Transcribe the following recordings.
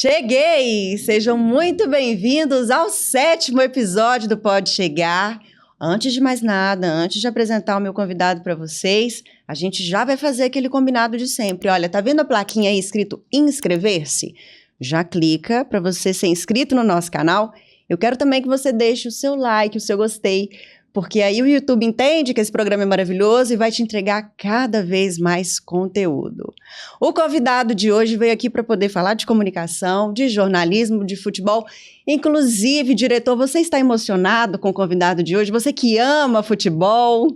Cheguei! Sejam muito bem-vindos ao 7º episódio do Pode Chegar. Antes de mais nada, antes de apresentar o meu convidado para vocês, a gente já vai fazer aquele combinado de sempre. Olha, tá vendo a plaquinha aí escrito inscrever-se? Já clica para você ser inscrito no nosso canal. Eu quero também que você deixe o seu like, o seu gostei, porque aí o YouTube entende que esse programa é maravilhoso e vai te entregar cada vez mais conteúdo. O convidado de hoje veio aqui para poder falar de comunicação, de jornalismo, de futebol. Inclusive, diretor, você está emocionado com o convidado de hoje? Você que ama futebol?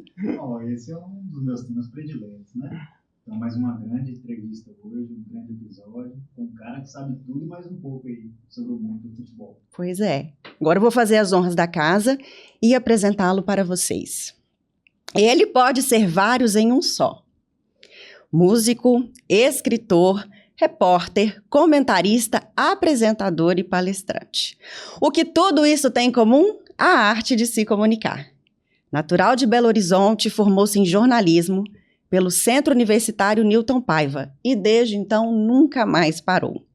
Esse é um dos meus temas prediletos, né? Então, mais uma grande entrevista hoje, um grande episódio, com um cara que sabe tudo e mais um pouco aí sobre o mundo do futebol. Pois é. Agora eu vou fazer as honras da casa e apresentá-lo para vocês. Ele pode ser vários em um só. Músico, escritor, repórter, comentarista, apresentador e palestrante. O que tudo isso tem em comum? A arte de se comunicar. Natural de Belo Horizonte, formou-se em jornalismo pelo Centro Universitário Newton Paiva e desde então nunca mais parou.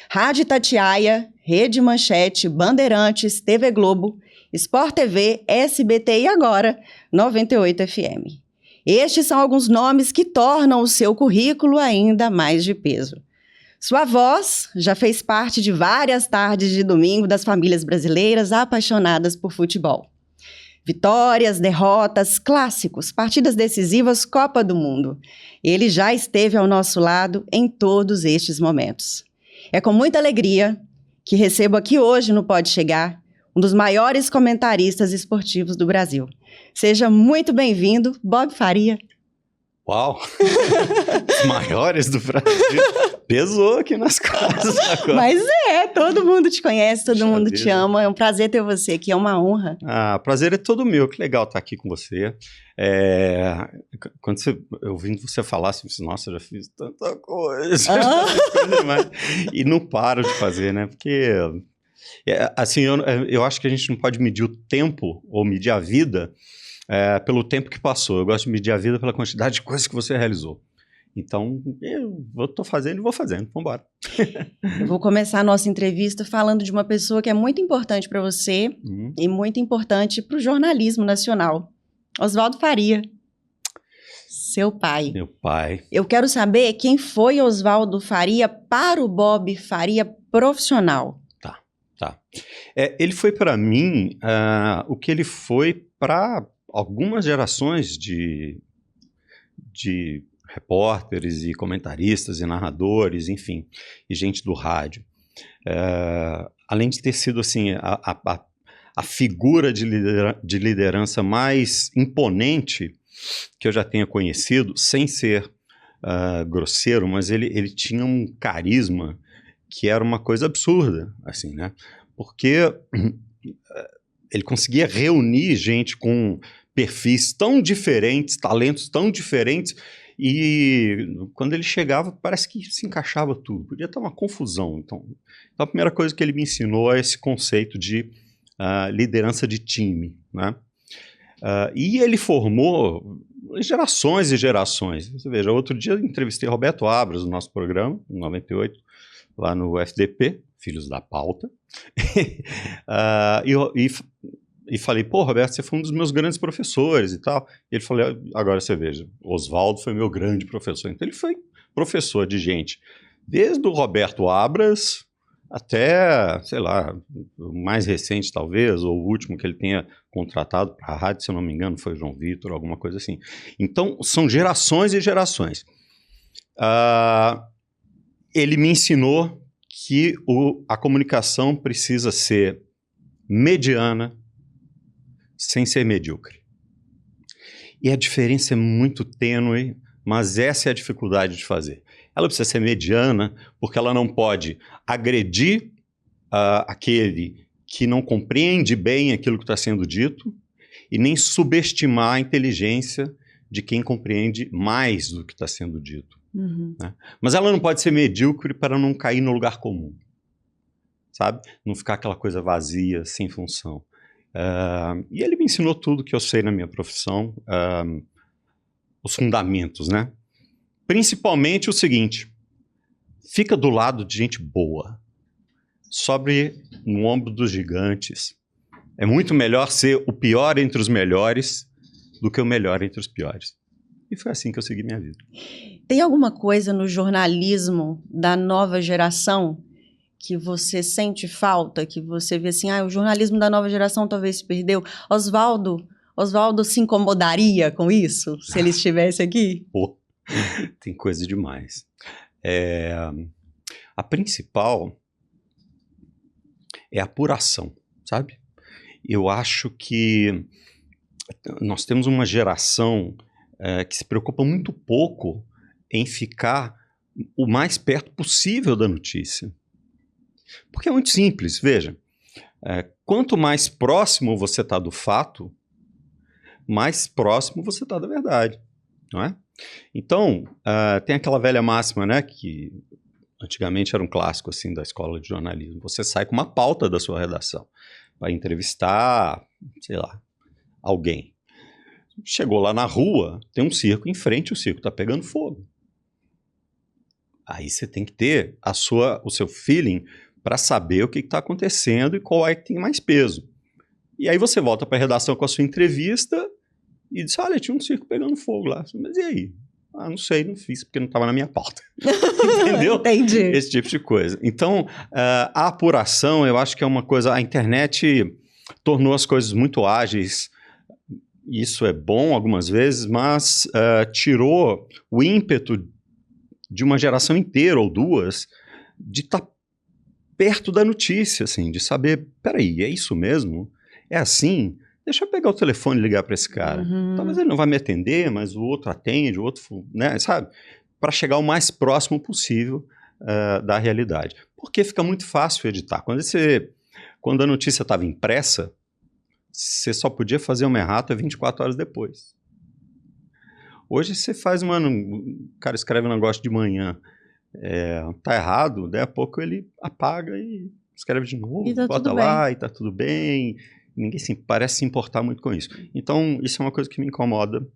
Rádio Itatiaia, Rede Manchete, Bandeirantes, TV Globo, Sport TV, SBT e agora 98 FM. Estes são alguns nomes que tornam o seu currículo ainda mais de peso. Sua voz já fez parte de várias tardes de domingo das famílias brasileiras apaixonadas por futebol. Vitórias, derrotas, clássicos, partidas decisivas, Copa do Mundo. Ele já esteve ao nosso lado em todos estes momentos. É com muita alegria que recebo aqui hoje no Pode Chegar um dos maiores comentaristas esportivos do Brasil. Seja muito bem-vindo, Bob Faria. Uau! Os maiores do Brasil. Pesou aqui nas casas agora. Mas todo mundo te conhece, todo mundo te ama. É um prazer ter você aqui, é uma honra. Prazer é todo meu, que legal estar aqui com você. Quando eu ouvindo você falar, assim, nossa, já fiz tanta coisa. E não paro de fazer, né? Porque, assim, eu acho que a gente não pode medir o tempo ou medir a vida pelo tempo que passou. Eu gosto de medir a vida pela quantidade de coisas que você realizou. Então, eu estou fazendo e vou fazendo. Vamos embora. Eu vou começar a nossa entrevista falando de uma pessoa que é muito importante para você e muito importante para o jornalismo nacional. Oswaldo Faria, seu pai. Meu pai. Eu quero saber quem foi Oswaldo Faria para o Bob Faria profissional. Tá. Ele foi para mim o que ele foi para algumas gerações de repórteres e comentaristas e narradores, enfim, e gente do rádio. Além de ter sido assim, a figura de liderança mais imponente que eu já tenha conhecido, sem ser grosseiro, mas ele tinha um carisma que era uma coisa absurda, assim, né? Porque ele conseguia reunir gente com perfis tão diferentes, talentos tão diferentes, e quando ele chegava, parece que se encaixava tudo. Podia estar uma confusão. Então, a primeira coisa que ele me ensinou é esse conceito de liderança de time, né? E ele formou gerações e gerações. Você veja, outro dia eu entrevistei Roberto Abras no nosso programa, em 98, lá no FDP, Filhos da Pauta. E falei, pô, Roberto, você foi um dos meus grandes professores e tal. E ele falou, agora você veja, Oswaldo foi meu grande professor. Então ele foi professor de gente, desde o Roberto Abras até, sei lá, o mais recente talvez, ou o último que ele tenha contratado para a rádio, se eu não me engano, foi João Vitor, alguma coisa assim. Então são gerações e gerações. Ele me ensinou que a comunicação precisa ser mediana, sem ser medíocre. E a diferença é muito tênue, mas essa é a dificuldade de fazer. Ela precisa ser mediana, porque ela não pode agredir aquele que não compreende bem aquilo que está sendo dito e nem subestimar a inteligência de quem compreende mais do que está sendo dito. Né? Mas ela não pode ser medíocre para não cair no lugar comum, sabe? Não ficar aquela coisa vazia, sem função. E ele me ensinou tudo que eu sei na minha profissão, os fundamentos, né? Principalmente o seguinte, fica do lado de gente boa, sobe no ombro dos gigantes. É muito melhor ser o pior entre os melhores do que o melhor entre os piores. E foi assim que eu segui minha vida. Tem alguma coisa no jornalismo da nova geração que você sente falta, que você vê assim, o jornalismo da nova geração talvez se perdeu? Oswaldo se incomodaria com isso, se ele estivesse aqui? Pô, tem coisa demais. A principal é a apuração, sabe? Eu acho que nós temos uma geração que se preocupa muito pouco em ficar o mais perto possível da notícia. Porque é muito simples, veja. Quanto mais próximo você está do fato, mais próximo você está da verdade, não é? Então, tem aquela velha máxima, né, que antigamente era um clássico assim, da escola de jornalismo. Você sai com uma pauta da sua redação para entrevistar, sei lá, alguém. Chegou lá na rua, tem um circo em frente, o circo está pegando fogo. Aí você tem que ter o seu feeling para saber o que está acontecendo e qual é que tem mais peso. E aí você volta para a redação com a sua entrevista e diz, olha, tinha um circo pegando fogo lá. Mas e aí? Não sei, não fiz porque não estava na minha pauta. Entendeu? Entendi. Esse tipo de coisa. Então, a apuração, eu acho que é uma coisa... A internet tornou as coisas muito ágeis. Isso é bom algumas vezes, mas tirou o ímpeto de uma geração inteira ou duas de estar perto da notícia, assim, de saber, peraí, é isso mesmo? É assim? Deixa eu pegar o telefone e ligar para esse cara. Talvez ele não vai me atender, mas o outro atende, o outro, né, sabe? Para chegar o mais próximo possível da realidade. Porque fica muito fácil editar. Quando a notícia estava impressa, você só podia fazer uma errata 24 horas depois. Hoje você faz o cara escreve um negócio de manhã, tá errado, daí a pouco ele apaga e escreve de novo, e tá bota lá e tá tudo bem. Ninguém parece se importar muito com isso. Então, isso é uma coisa que me incomoda,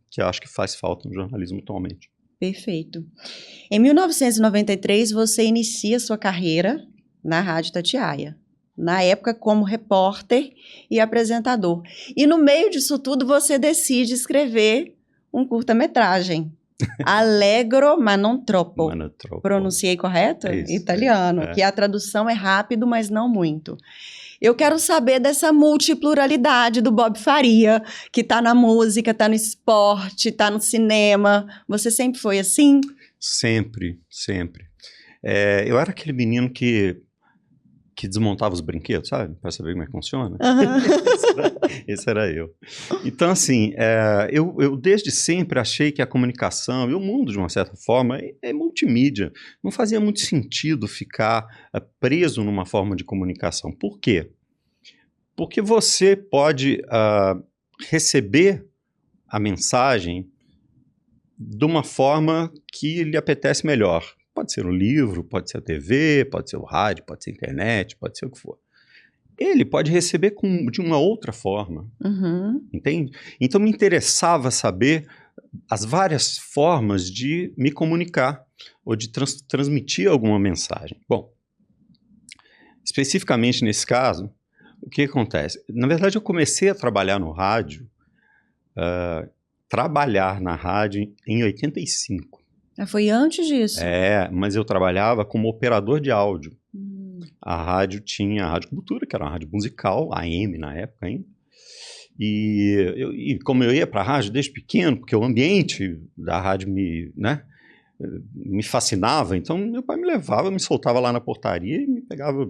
que eu acho que faz falta no jornalismo atualmente. Perfeito. Em 1993, você inicia sua carreira na Rádio Itatiaia. Na época como repórter e apresentador. E no meio disso tudo você decide escrever um curta-metragem. Allegro ma non troppo. Pronunciei correto? Isso, italiano. Que a tradução é rápido, mas não muito. Eu quero saber dessa multipluralidade do Bob Faria, que está na música, está no esporte, está no cinema. Você sempre foi assim? Sempre, sempre. Eu era aquele menino que desmontava os brinquedos, sabe? Para saber como é que funciona. Esse era eu. Então, assim, eu desde sempre achei que a comunicação e o mundo, de uma certa forma, é multimídia. Não fazia muito sentido ficar preso numa forma de comunicação. Por quê? Porque você pode receber a mensagem de uma forma que lhe apetece melhor. Pode ser um livro, pode ser a TV, pode ser o rádio, pode ser a internet, pode ser o que for. Ele pode receber de uma outra forma, entende? Então me interessava saber as várias formas de me comunicar ou de transmitir alguma mensagem. Bom, especificamente nesse caso, o que acontece? Na verdade, eu comecei a trabalhar no rádio, trabalhar na rádio em 85. Foi antes disso? Mas eu trabalhava como operador de áudio. A rádio tinha a Rádio Cultura, que era uma rádio musical, AM na época ainda. E como eu ia para a rádio desde pequeno, porque o ambiente da rádio me fascinava, então meu pai me levava, me soltava lá na portaria e me pegava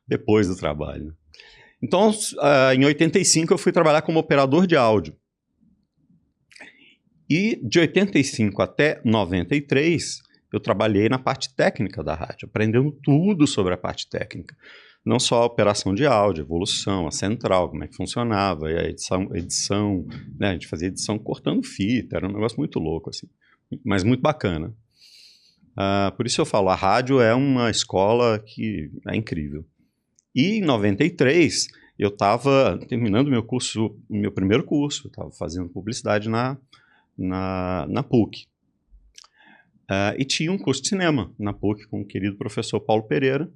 depois do trabalho. Então, em 85 eu fui trabalhar como operador de áudio. E de 85 até 93, eu trabalhei na parte técnica da rádio, aprendendo tudo sobre a parte técnica. Não só a operação de áudio, evolução, a central, como é que funcionava, e a edição, né? A gente fazia edição cortando fita, era um negócio muito louco, assim, mas muito bacana. Por isso eu falo, a rádio é uma escola que é incrível. E em 93, eu estava terminando meu primeiro curso, estava fazendo publicidade na PUC. E tinha um curso de cinema na PUC com o querido professor Paulo Pereira.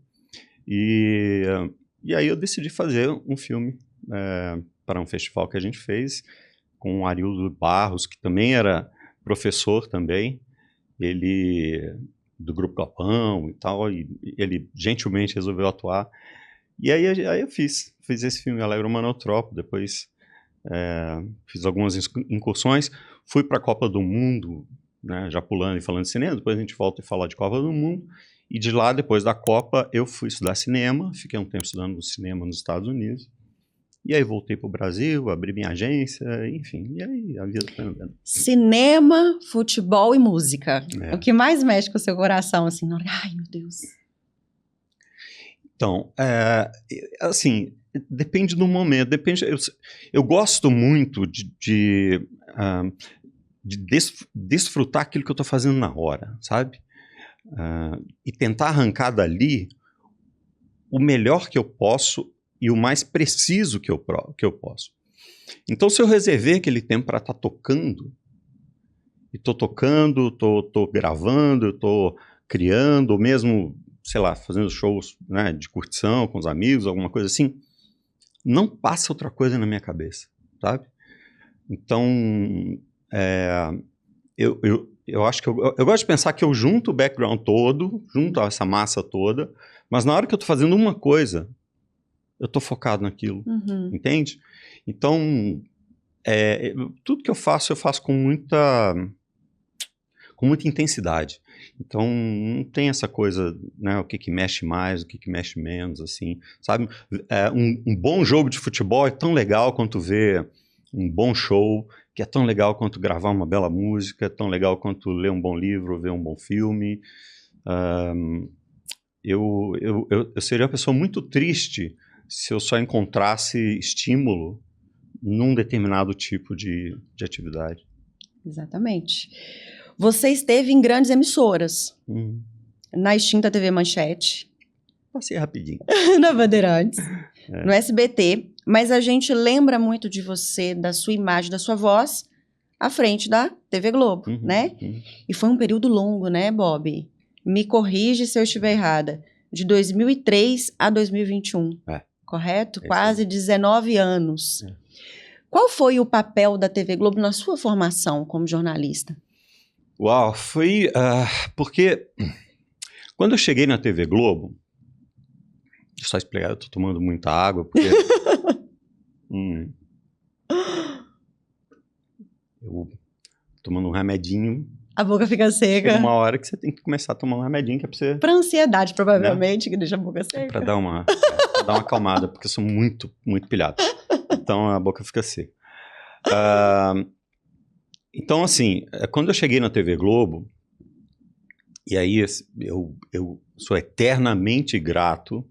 E aí eu decidi fazer um filme para um festival que a gente fez com o Arildo Barros, que também era professor também, ele do Grupo Galpão e tal, e ele gentilmente resolveu atuar. E aí eu fiz esse filme, Allegro Manotropo, depois fiz algumas incursões, fui para a Copa do Mundo, né, já pulando e falando de cinema, depois a gente volta e fala de Copa do Mundo, e de lá, depois da Copa, eu fui estudar cinema, fiquei um tempo estudando cinema nos Estados Unidos, e aí voltei para o Brasil, abri minha agência, enfim, e aí a vida foi andando. Cinema, futebol e música. O que mais mexe com o seu coração, assim, ai meu Deus. Então, assim, depende do momento, eu gosto muito de desfrutar aquilo que eu estou fazendo na hora, sabe? E tentar arrancar dali o melhor que eu posso e o mais preciso que eu posso. Então, se eu reservei aquele tempo para estar tocando, e estou tocando, estou gravando, estou criando, ou mesmo, sei lá, fazendo shows, né, de curtição com os amigos, alguma coisa assim, não passa outra coisa na minha cabeça, sabe? Então, eu acho que eu gosto de pensar que eu junto o background todo, junto essa massa toda, mas na hora que eu estou fazendo uma coisa, eu estou focado naquilo, entende? Então, tudo que eu faço com muita intensidade. Então, não tem essa coisa, né, o que mexe mais, o que mexe menos, assim, sabe? Um bom jogo de futebol é tão legal quanto ver um bom show, que é tão legal quanto gravar uma bela música, é tão legal quanto ler um bom livro, ver um bom filme. Eu seria uma pessoa muito triste se eu só encontrasse estímulo num determinado tipo de atividade. Exatamente. Você esteve em grandes emissoras. Na extinta TV Manchete. Passei rapidinho. Na Bandeirantes. No SBT. Mas a gente lembra muito de você, da sua imagem, da sua voz, à frente da TV Globo, né? E foi um período longo, né, Bob? Me corrige se eu estiver errada. De 2003 a 2021. Correto? Quase 19 anos. Qual foi o papel da TV Globo na sua formação como jornalista? Uau, foi porque quando eu cheguei na TV Globo, deixa eu só explicar, eu tô tomando muita água, porque eu tomando um remedinho. A boca fica seca. Tem uma hora que você tem que começar a tomar um remedinho que é pra você... Pra ansiedade, provavelmente, né? Que deixa a boca seca. Pra dar uma acalmada, porque eu sou muito, muito pilhado. Então a boca fica seca. Então, assim, quando eu cheguei na TV Globo, e aí eu sou eternamente grato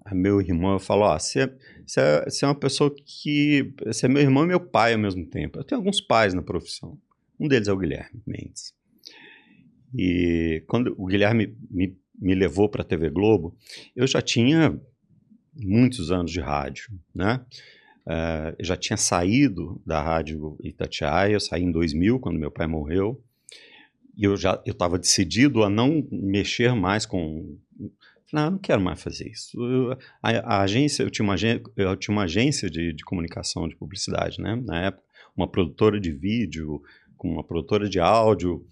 a meu irmão, eu falo, você é uma pessoa que... Você é meu irmão e meu pai ao mesmo tempo. Eu tenho alguns pais na profissão. Um deles é o Guilherme Mendes. E quando o Guilherme me levou para a TV Globo, eu já tinha muitos anos de rádio, né? Eu já tinha saído da Rádio Itatiaia, eu saí em 2000, quando meu pai morreu, e eu estava decidido a não mexer mais com... Não quero mais fazer isso. A agência, eu tinha uma agência de comunicação, de publicidade, né? Na época, uma produtora de vídeo, com uma produtora de áudio,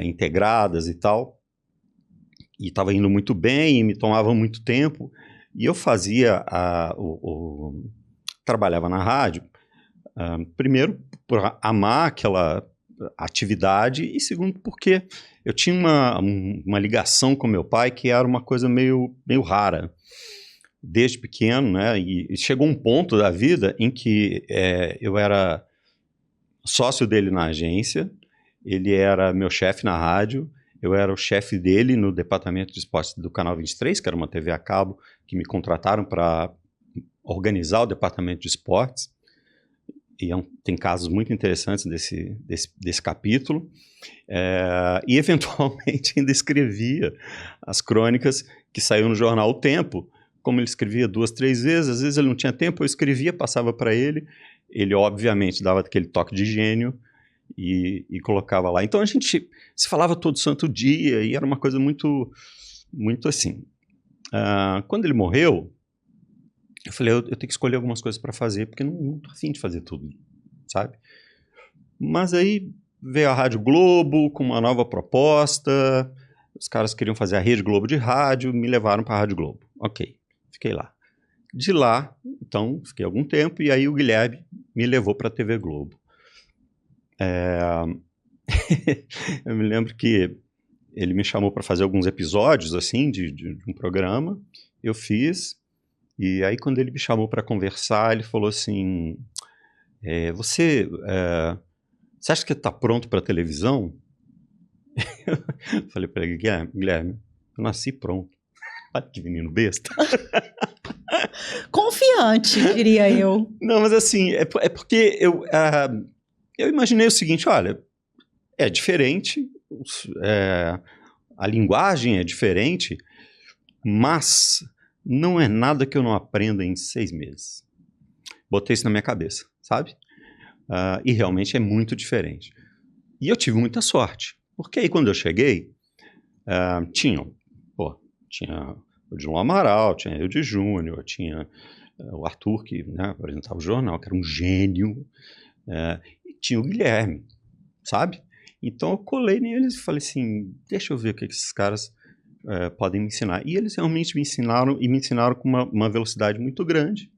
integradas e tal, e estava indo muito bem, e me tomava muito tempo, e eu fazia trabalhava na rádio, primeiro por amar aquela atividade, e segundo porque eu tinha uma ligação com meu pai que era uma coisa meio rara, desde pequeno, né? E chegou um ponto da vida em que eu era sócio dele na agência, ele era meu chefe na rádio, eu era o chefe dele no departamento de esportes do Canal 23, que era uma TV a cabo, que me contrataram para organizar o departamento de esportes, e tem casos muito interessantes desse capítulo, e eventualmente ainda escrevia as crônicas que saíam no jornal O Tempo. Como ele escrevia 2, 3 vezes, às vezes ele não tinha tempo, eu escrevia, passava para ele, ele obviamente dava aquele toque de gênio, e colocava lá. Então a gente se falava todo santo dia e era uma coisa muito, muito assim. Quando ele morreu, eu falei, eu tenho que escolher algumas coisas para fazer, porque não tô afim de fazer tudo, sabe? Mas aí veio a Rádio Globo com uma nova proposta, os caras queriam fazer a Rede Globo de rádio, me levaram para a Rádio Globo. Ok, fiquei lá. De lá, então, fiquei algum tempo, e aí o Guilherme me levou para a TV Globo. Eu me lembro que ele me chamou para fazer alguns episódios, assim, de um programa, eu fiz, e aí quando ele me chamou para conversar, ele falou assim, você acha que está pronto para televisão? Eu falei para ele, Guilherme, eu nasci pronto. Olha que menino besta. Confiante, diria eu. Não, mas assim, é porque eu imaginei o seguinte, olha, é diferente, a linguagem é diferente, mas não é nada que eu não aprenda em 6 meses. Botei isso na minha cabeça, sabe? E realmente é muito diferente. E eu tive muita sorte, porque aí quando eu cheguei, tinha o Dilma Amaral, tinha eu de Júnior, tinha o Arthur, que, né, apresentava o jornal, que era um gênio, e tinha o Guilherme, sabe? Então eu colei neles e falei assim, deixa eu ver o que esses caras podem me ensinar. E eles realmente me ensinaram, e me ensinaram com uma velocidade muito grande.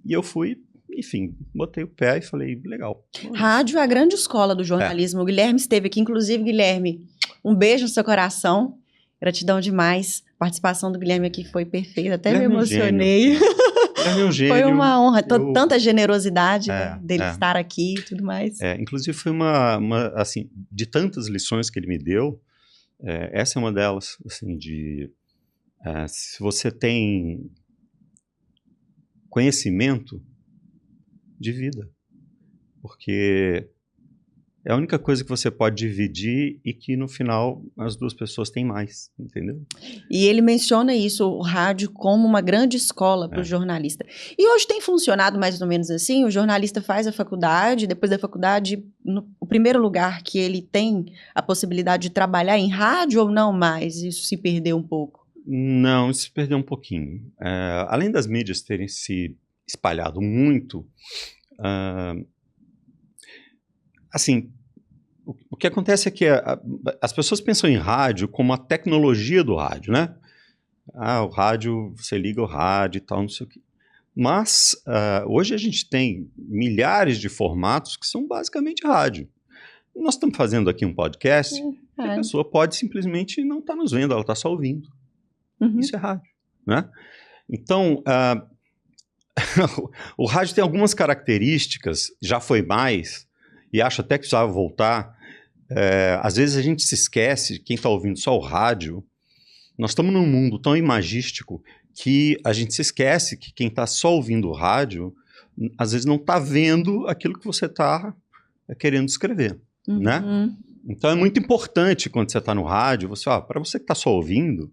E eu fui, enfim, botei o pé e falei, legal. Rádio é a grande escola do jornalismo. O Guilherme esteve aqui, inclusive, Guilherme, um beijo no seu coração. Gratidão demais. A participação do Guilherme aqui foi perfeita, até me emocionei. É meu gênio. Foi uma honra, tanta generosidade dele estar aqui e tudo mais. Inclusive foi assim, de tantas lições que ele me deu, essa é uma delas, assim, se você tem conhecimento de vida, porque é a única coisa que você pode dividir e que no final as duas pessoas têm mais, entendeu? E ele menciona isso, o rádio, como uma grande escola para o jornalista. E hoje tem funcionado mais ou menos assim, o jornalista faz a faculdade, depois da faculdade, o primeiro lugar que ele tem a possibilidade de trabalhar em rádio ou não mais? Isso se perdeu um pouco? Não, isso se perdeu um pouquinho. Além das mídias terem se espalhado muito, assim, o que acontece é que as pessoas pensam em rádio como a tecnologia do rádio, né? O rádio, você liga o rádio e tal, não sei o quê. Mas hoje a gente tem milhares de formatos que são basicamente rádio. Nós estamos fazendo aqui um podcast que a pessoa pode simplesmente não estar nos vendo, ela está só ouvindo. Uhum. Isso é rádio, né? Então, o rádio tem algumas características, já foi mais, e acho até que precisava voltar. Às vezes a gente se esquece, quem está ouvindo só o rádio, nós estamos num mundo tão imagístico que a gente se esquece que quem está só ouvindo o rádio, às vezes não está vendo aquilo que você está querendo escrever, né? Então é muito importante quando você está no rádio, para você que está só ouvindo,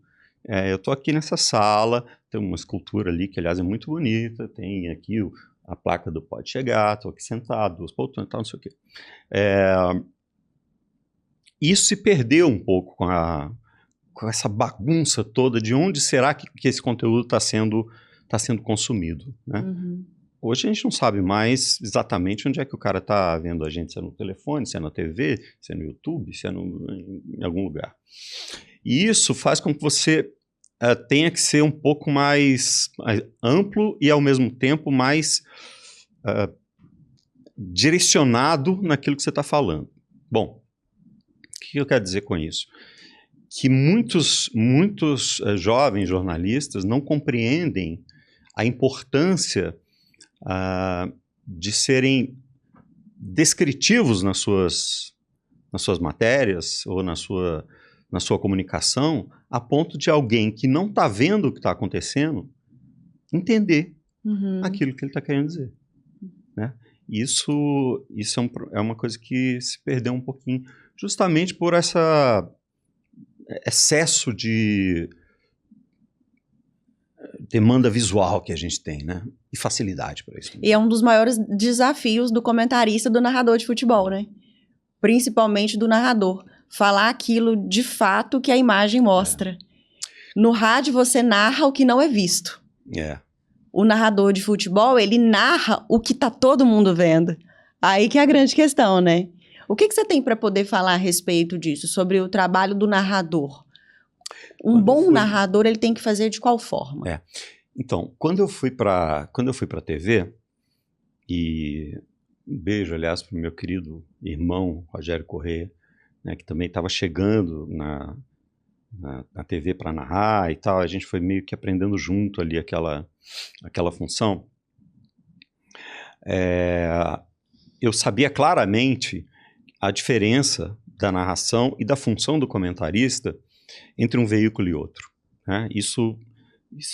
eu estou aqui nessa sala, tem uma escultura ali que, aliás, é muito bonita, tem aqui a placa do Pode Chegar, estou aqui sentado, 2 poltronas e tal, não sei o quê. Isso se perdeu um pouco com essa bagunça toda de onde será que esse conteúdo está sendo consumido, né? Uhum. Hoje a gente não sabe mais exatamente onde é que o cara está vendo a gente, se é no telefone, se é na TV, se é no YouTube, se é em algum lugar. E isso faz com que você tenha que ser um pouco mais amplo e, ao mesmo tempo, mais direcionado naquilo que você está falando. Bom, o que eu quero dizer com isso? Que muitos jovens jornalistas não compreendem a importância de serem descritivos nas suas matérias ou na sua comunicação, a ponto de alguém que não está vendo o que está acontecendo entender aquilo que ele está querendo dizer, né? Isso é uma coisa que se perdeu um pouquinho, justamente por esse excesso de demanda visual que a gente tem, né? E facilidade para isso. E é um dos maiores desafios do comentarista, do narrador de futebol, né? Principalmente do narrador. Falar aquilo de fato que a imagem mostra. No rádio você narra o que não é visto. O narrador de futebol, ele narra o que tá todo mundo vendo. Aí que é a grande questão, né? O que você tem para poder falar a respeito disso, sobre o trabalho do narrador? Bom narrador, ele tem que fazer de qual forma? Então, quando eu fui para TV, e um beijo, aliás, para o meu querido irmão, Rogério Corrêa, né, que também estava chegando na TV para narrar e tal, a gente foi meio que aprendendo junto ali aquela função. Eu sabia claramente a diferença da narração e da função do comentarista entre um veículo e outro, né? Isso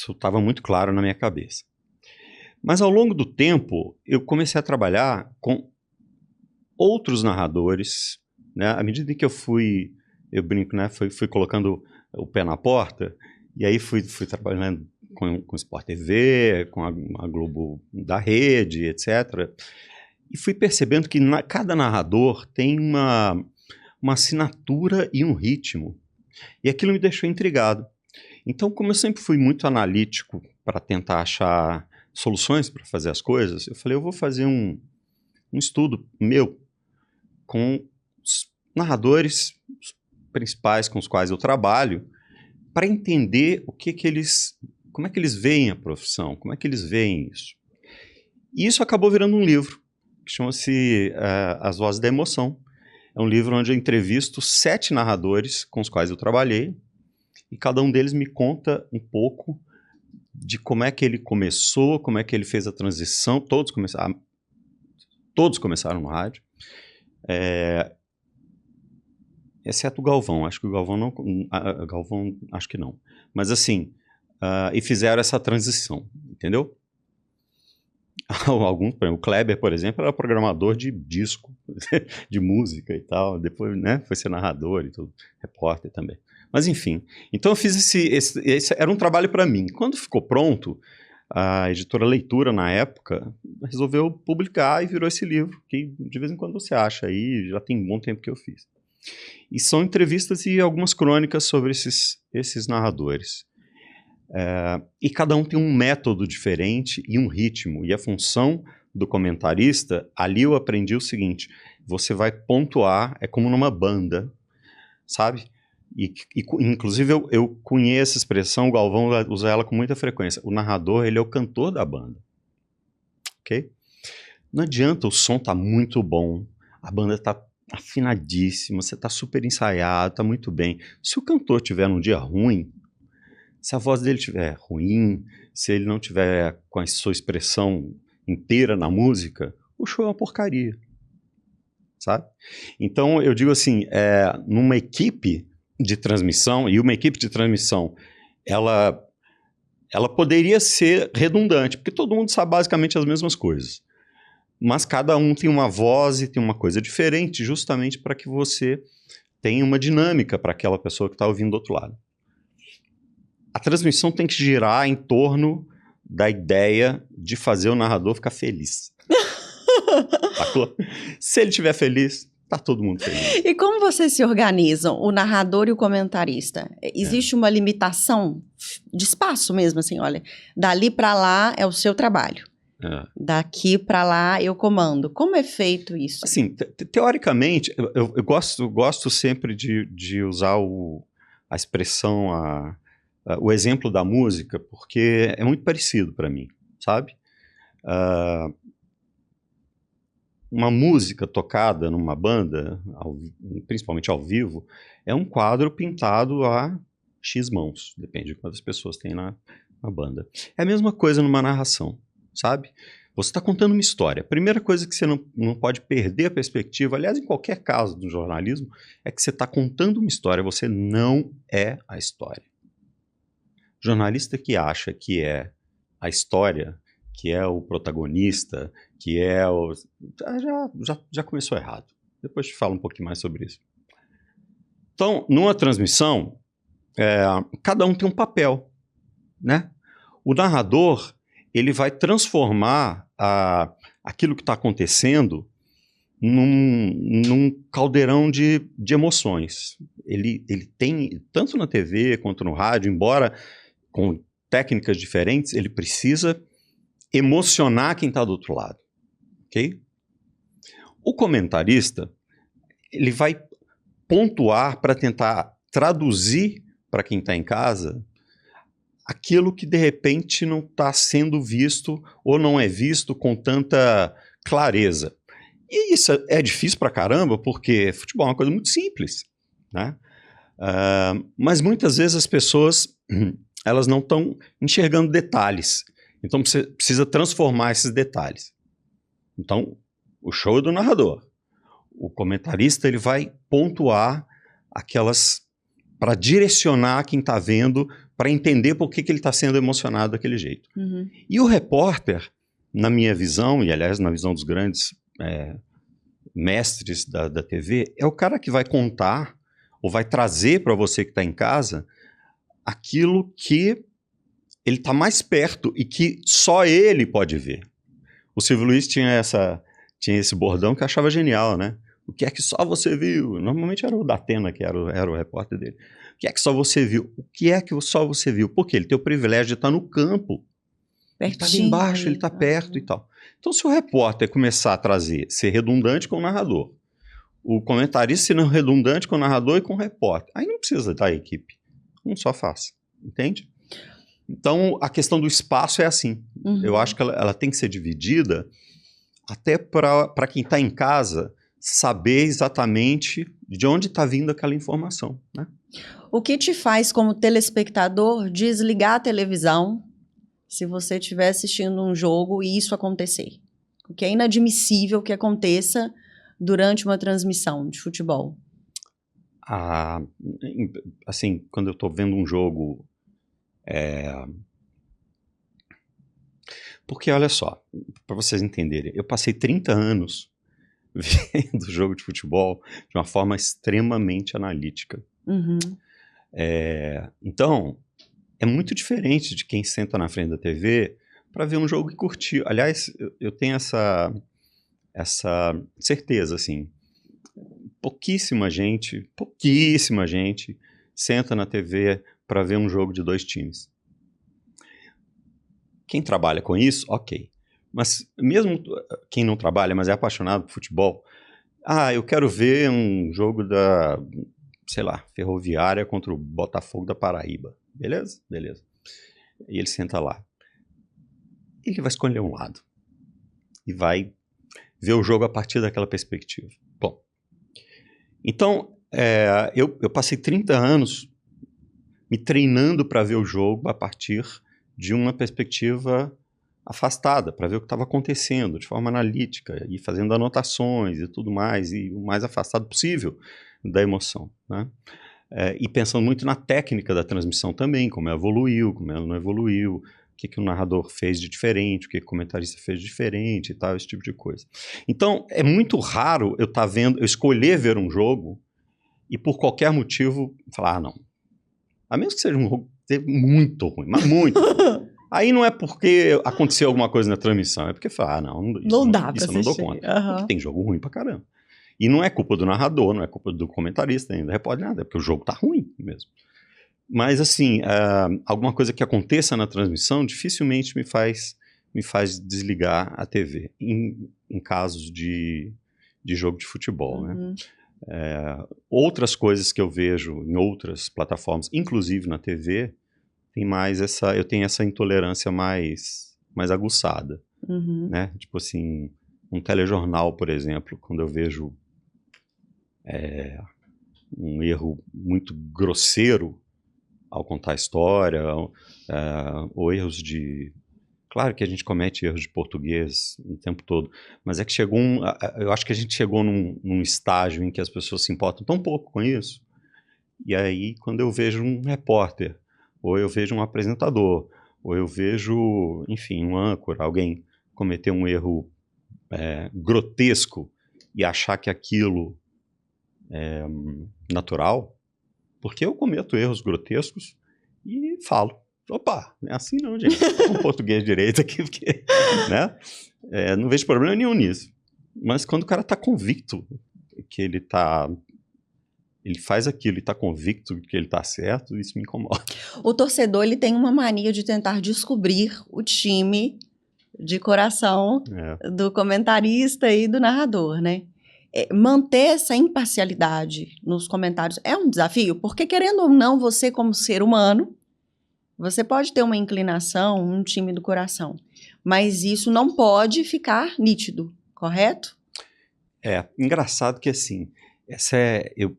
estava muito claro na minha cabeça. Mas ao longo do tempo, eu comecei a trabalhar com outros narradores, né? À medida que eu brinco, né? Fui colocando o pé na porta, e aí fui trabalhando com o Sport TV, com a Globo da Rede, etc. E fui percebendo que cada narrador tem uma assinatura e um ritmo. E aquilo me deixou intrigado. Então, como eu sempre fui muito analítico para tentar achar soluções para fazer as coisas, eu falei, eu vou fazer um estudo meu com os narradores principais com os quais eu trabalho, para entender como é que eles veem a profissão, como é que eles veem isso. E isso acabou virando um livro, que chama-se As Vozes da Emoção. É um livro onde eu entrevisto 7 narradores com os quais eu trabalhei, e cada um deles me conta um pouco de como é que ele começou, como é que ele fez a transição. Todos começaram no rádio, exceto o Galvão. Acho que o Galvão não. Galvão, acho que não. Mas assim, e fizeram essa transição, entendeu? O Kleber, por exemplo, era programador de disco, de música e tal. Depois, né, foi ser narrador e tudo, repórter também. Mas enfim, então eu fiz esse era um trabalho para mim. Quando ficou pronto, a editora Leitura, na época, resolveu publicar e virou esse livro, que de vez em quando você acha aí, já tem um bom tempo que eu fiz. E são entrevistas e algumas crônicas sobre esses narradores. E cada um tem um método diferente e um ritmo. E a função do comentarista, ali eu aprendi o seguinte, você vai pontuar, é como numa banda, sabe? E inclusive eu conheço essa expressão, o Galvão usa ela com muita frequência. O narrador, ele é o cantor da banda. Ok? Não adianta, o som tá muito bom, a banda tá afinadíssima, você tá super ensaiado, tá muito bem. Se o cantor tiver um dia ruim, se a voz dele estiver ruim, se ele não tiver com a sua expressão inteira na música, o show é uma porcaria, sabe? Então, eu digo assim, numa equipe de transmissão, e uma equipe de transmissão, ela poderia ser redundante, porque todo mundo sabe basicamente as mesmas coisas. Mas cada um tem uma voz e tem uma coisa diferente, justamente para que você tenha uma dinâmica para aquela pessoa que está ouvindo do outro lado. A transmissão tem que girar em torno da ideia de fazer o narrador ficar feliz. Sacou? Se ele estiver feliz, tá todo mundo feliz. E como vocês se organizam, o narrador e o comentarista? Existe uma limitação de espaço mesmo, assim, olha, dali para lá é o seu trabalho. Daqui para lá eu comando. Como é feito isso? Assim, teoricamente, eu gosto sempre de usar a expressão, o exemplo da música, porque é muito parecido para mim, sabe? Uma música tocada numa banda, principalmente ao vivo, é um quadro pintado a X mãos, depende de quantas pessoas tem na banda. É a mesma coisa numa narração, sabe? Você está contando uma história. A primeira coisa que você não pode perder a perspectiva, aliás, em qualquer caso do jornalismo, é que você está contando uma história, você não é a história. O jornalista que acha que é a história, que é o protagonista, que é o... Já começou errado. Depois te falo um pouquinho mais sobre isso. Então, numa transmissão, cada um tem um papel, né? O narrador, ele vai transformar aquilo que está acontecendo num caldeirão de emoções. Ele tem, tanto na TV quanto no rádio, embora com técnicas diferentes, ele precisa emocionar quem está do outro lado, ok? O comentarista, ele vai pontuar para tentar traduzir para quem está em casa aquilo que de repente não está sendo visto ou não é visto com tanta clareza. E isso é difícil pra caramba, porque futebol é uma coisa muito simples, né? Mas muitas vezes as pessoas elas não estão enxergando detalhes. Então você precisa transformar esses detalhes. Então, o show é do narrador. O comentarista ele vai pontuar aquelas para direcionar quem está vendo, para entender por que ele está sendo emocionado daquele jeito. Uhum. E o repórter, na minha visão, e aliás na visão dos grandes mestres da TV, é o cara que vai contar ou vai trazer para você que está em casa aquilo que ele está mais perto e que só ele pode ver. O Silvio Luiz tinha esse bordão que eu achava genial, né? O que é que só você viu? Normalmente era o Datena que era o repórter dele. O que é que só você viu? O que é que só você viu? Porque ele tem o privilégio de estar no campo. Ele está ali embaixo, ele está perto e tal. Então, se o repórter começar a ser redundante com o narrador, o comentarista sendo redundante com o narrador e com o repórter, aí não precisa da equipe. Um só faz. Entende? Então, a questão do espaço é assim. Uhum. Eu acho que ela tem que ser dividida até para quem está em casa saber exatamente de onde está vindo aquela informação, né? O que te faz, como telespectador, desligar a televisão se você estiver assistindo um jogo e isso acontecer? O que é inadmissível que aconteça durante uma transmissão de futebol? Assim, quando eu estou vendo um jogo... Porque, olha só, para vocês entenderem, eu passei 30 anos vendo jogo de futebol de uma forma extremamente analítica. Uhum. Então, é muito diferente de quem senta na frente da TV para ver um jogo e curtir. Aliás, eu tenho essa certeza, assim. Pouquíssima gente senta na TV para ver um jogo de dois times. Quem trabalha com isso, ok. Mas mesmo quem não trabalha, mas é apaixonado por futebol, eu quero ver um jogo da, sei lá, Ferroviária contra o Botafogo da Paraíba. Beleza? Beleza. E ele senta lá. Ele vai escolher um lado. E vai ver o jogo a partir daquela perspectiva. Bom, então, eu passei 30 anos me treinando para ver o jogo a partir de uma perspectiva afastada, para ver o que estava acontecendo, de forma analítica, e fazendo anotações e tudo mais, e o mais afastado possível da emoção, né? E pensando muito na técnica da transmissão também, como ela evoluiu, como ela não evoluiu, o que o narrador fez de diferente, o que o comentarista fez de diferente e tal, esse tipo de coisa. Então, é muito raro eu escolher ver um jogo e por qualquer motivo falar, não. A menos que seja um jogo muito ruim, mas muito ruim. Aí não é porque aconteceu alguma coisa na transmissão, é porque fala, não dá pra isso eu não dou conta. Porque tem jogo ruim pra caramba. E não é culpa do narrador, não é culpa do comentarista ainda, repórter nada, é porque o jogo tá ruim mesmo. Mas assim, alguma coisa que aconteça na transmissão dificilmente me faz desligar a TV, em casos de jogo de futebol, uhum. né? Outras coisas que eu vejo em outras plataformas, inclusive na TV, eu tenho essa intolerância mais aguçada, Uhum. né? Tipo assim, um telejornal, por exemplo, quando eu vejo um erro muito grosseiro ao contar a história, ou erros de... Claro que a gente comete erros de português o tempo todo, mas é que eu acho que a gente chegou num estágio em que as pessoas se importam tão pouco com isso, e aí quando eu vejo um repórter, ou eu vejo um apresentador, ou eu vejo, enfim, um âncora, alguém cometer um erro grotesco e achar que aquilo natural, porque eu cometo erros grotescos e falo. Opa, não é assim não, gente. Fala um português direito aqui, porque, né? Não vejo problema nenhum nisso. Mas quando o cara tá convicto que ele faz aquilo e tá convicto que ele tá certo, isso me incomoda. O torcedor, ele tem uma mania de tentar descobrir o time de coração do comentarista e do narrador, né? Manter essa imparcialidade nos comentários é um desafio, porque querendo ou não, você como ser humano, você pode ter uma inclinação, um time do coração, mas isso não pode ficar nítido, correto? Engraçado que assim,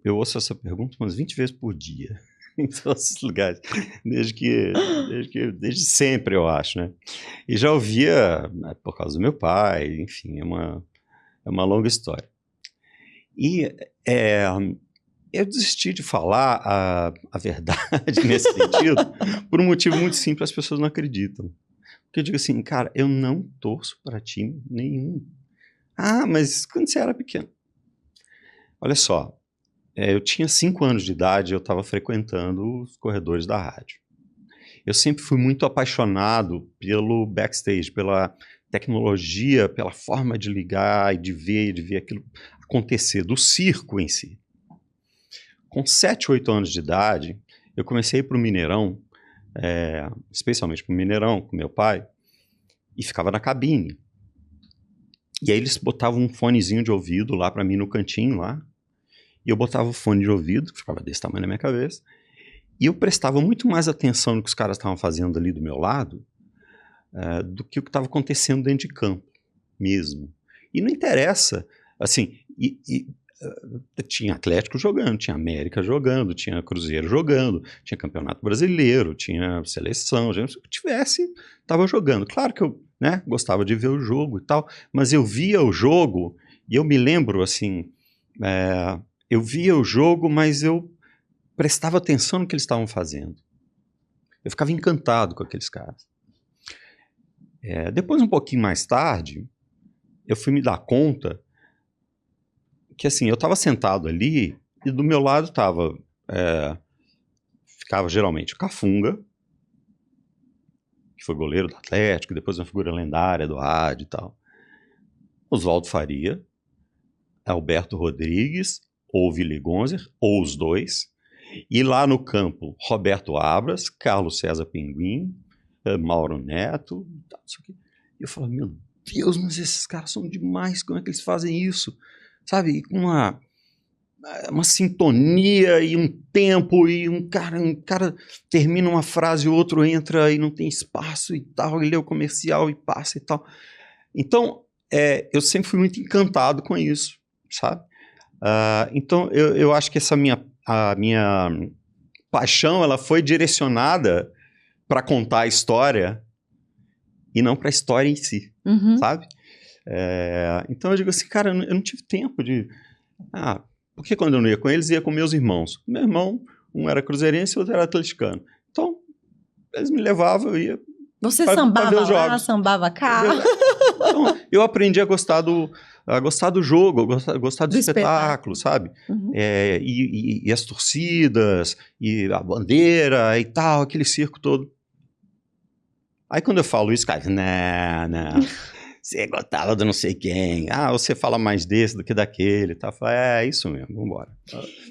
eu ouço essa pergunta umas 20 vezes por dia, em todos os lugares, desde sempre, eu acho, né? E já ouvia por causa do meu pai, enfim, é uma longa história. E eu desisti de falar a verdade nesse sentido por um motivo muito simples, as pessoas não acreditam. Porque eu digo assim, cara, eu não torço para time nenhum. Ah, mas quando você era pequeno? Olha só, eu tinha 5 anos de idade, eu estava frequentando os corredores da rádio. Eu sempre fui muito apaixonado pelo backstage, pela tecnologia, pela forma de ligar e de ver aquilo acontecer, do circo em si. Com 7, 8 anos de idade, eu comecei a ir para o Mineirão, especialmente para o Mineirão, com meu pai, e ficava na cabine. E aí eles botavam um fonezinho de ouvido lá para mim no cantinho lá, e eu botava o fone de ouvido, que ficava desse tamanho na minha cabeça, e eu prestava muito mais atenção no que os caras estavam fazendo ali do meu lado, do que o que estava acontecendo dentro de campo mesmo. E não interessa, assim, tinha Atlético jogando, tinha América jogando, tinha Cruzeiro jogando, tinha Campeonato Brasileiro, tinha seleção, o que tivesse, estava jogando. Claro que eu gostava de ver o jogo e tal, mas eu via o jogo, e eu me lembro, assim, eu via o jogo, mas eu prestava atenção no que eles estavam fazendo. Eu ficava encantado com aqueles caras. Depois, um pouquinho mais tarde, eu fui me dar conta que, assim, eu estava sentado ali e do meu lado ficava geralmente o Cafunga, que foi goleiro do Atlético, depois uma figura lendária do rádio e tal. Oswaldo Faria, Alberto Rodrigues, ou Willy Gonzer, ou os dois. E lá no campo, Roberto Abras, Carlos César Pinguim, Mauro Neto, tal, isso aqui. E eu falo, meu Deus, mas esses caras são demais, como é que eles fazem isso? Sabe, com uma sintonia e um tempo, e um cara termina uma frase, o outro entra e não tem espaço e tal, ele lê o comercial e passa e tal. Então, eu sempre fui muito encantado com isso, sabe? Então, eu acho que a minha paixão, ela foi direcionada para contar a história e não para a história em si, sabe? Então eu digo assim, cara, eu não tive tempo de... porque quando eu não ia com eles, ia com meus irmãos. Meu irmão, um era cruzeirense e o outro era atleticano. Então, eles me levavam, eu ia... Você sambava lá, sambava cá? Então, eu aprendi a gostar do jogo, a gostar do espetáculo, sabe? E as torcidas, e a bandeira e tal, aquele circo todo. Aí quando eu falo isso, cara, não, você gostava do não sei quem, você fala mais desse do que daquele, tá? É isso mesmo, vambora.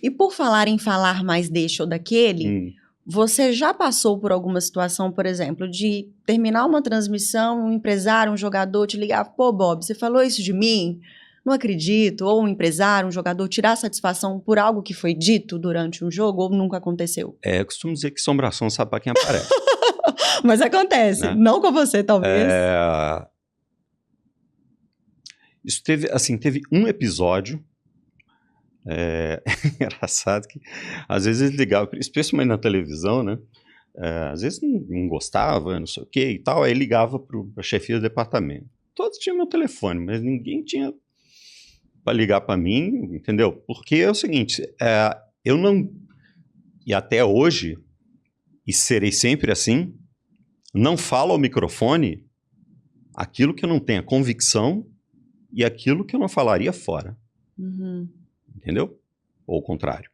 E por falar em falar mais deste ou daquele, você já passou por alguma situação, por exemplo, de terminar uma transmissão, um empresário, um jogador te ligar, pô, Bob, você falou isso de mim? Não acredito. Ou um empresário, um jogador tirar satisfação por algo que foi dito durante um jogo ou nunca aconteceu? Eu costumo dizer que assombração sabe pra quem aparece. Mas acontece, né? Não com você, talvez. Isso teve um episódio, engraçado que às vezes eles ligavam, especialmente na televisão, né? Às vezes não gostava, não sei o que e tal, aí ligava para a chefia do departamento. Todos tinham meu telefone, mas ninguém tinha para ligar para mim, entendeu? Porque é o seguinte, eu não, e até hoje, e serei sempre assim, não falo ao microfone aquilo que eu não tenho convicção e aquilo que eu não falaria fora. Entendeu? Ou o contrário.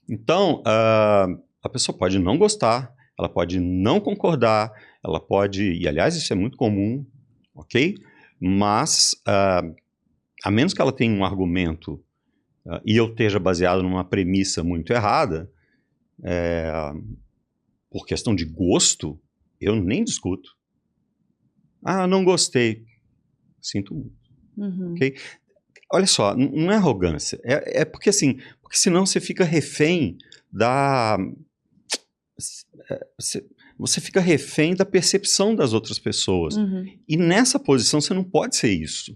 Então, a pessoa pode não gostar, ela pode não concordar, ela pode... E, aliás, isso é muito comum, ok? Mas, a menos que ela tenha um argumento e eu esteja baseado numa premissa muito errada, por questão de gosto, eu nem discuto. Ah, não gostei. Sinto muito. Uhum. Ok? Olha só, não é arrogância. É porque assim, porque senão você fica refém da... Você fica refém da percepção das outras pessoas. Uhum. E nessa posição você não pode ser isso.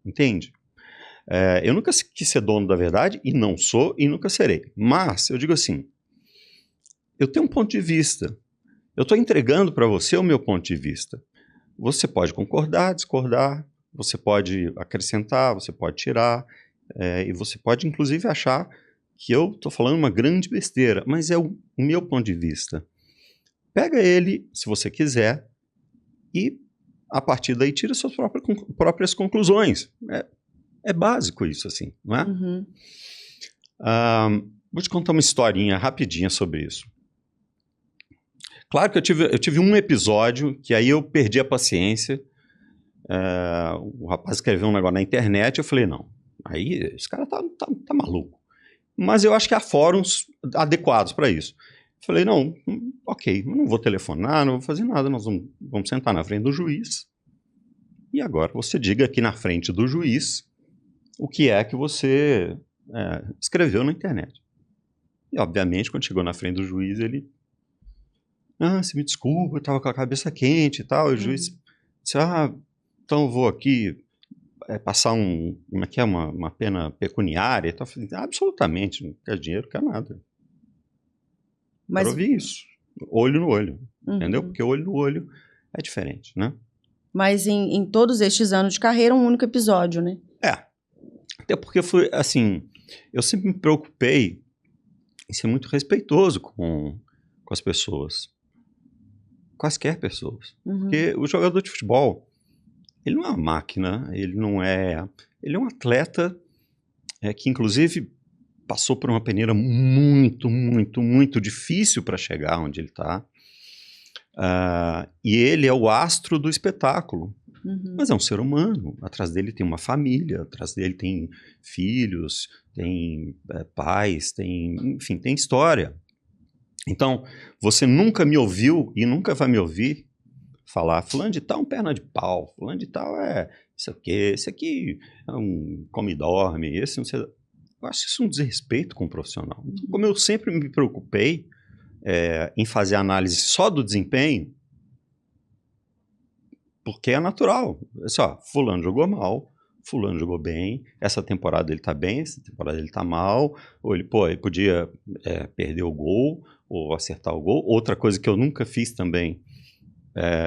Entende? Eu nunca quis ser dono da verdade, e não sou, e nunca serei. Mas, eu digo assim, eu tenho um ponto de vista. Eu estou entregando para você o meu ponto de vista. Você pode concordar, discordar, você pode acrescentar, você pode tirar, e você pode, inclusive, achar que eu estou falando uma grande besteira, mas é o meu ponto de vista. Pega ele, se você quiser, e, a partir daí, tira suas próprias conclusões. É básico isso, assim, não é? Uhum. Vou te contar uma historinha rapidinha sobre isso. Claro que eu tive um episódio que aí eu perdi a paciência. O rapaz escreveu um negócio na internet, eu falei, não, aí esse cara tá maluco. Mas eu acho que há fóruns adequados para isso. Falei, não, ok, eu não vou telefonar, não vou fazer nada, nós vamos sentar na frente do juiz. E agora você diga aqui na frente do juiz o que é que você escreveu na internet. E, obviamente, quando chegou na frente do juiz, ele... você me desculpa, eu estava com a cabeça quente e tal. E o juiz disse, então eu vou aqui passar uma pena pecuniária e tal. Eu falei, absolutamente, não quer dinheiro, não quer nada. Mas... Quero ouvir isso, olho no olho, entendeu? Porque olho no olho é diferente, né? Mas em todos estes anos de carreira, um único episódio, né? Até porque foi, assim, eu sempre me preocupei em ser muito respeitoso com as pessoas. Quaisquer pessoas. Porque o jogador de futebol, ele não é uma máquina, ele é um atleta que, inclusive, passou por uma peneira muito, muito, muito difícil para chegar onde ele está. E ele é o astro do espetáculo. Mas é um ser humano. Atrás dele tem uma família, atrás dele tem filhos, tem pais, enfim, tem história. Então, você nunca me ouviu e nunca vai me ouvir falar, fulano de tal é um perna de pau, fulano de tal é isso aqui, esse aqui é um come e dorme, esse não sei... Eu acho isso um desrespeito com o profissional. Como eu sempre me preocupei em fazer análise só do desempenho, porque é natural. Fulano jogou mal, fulano jogou bem, essa temporada ele tá bem, essa temporada ele tá mal, ou ele podia perder o gol, ou acertar o gol. Outra coisa que eu nunca fiz também,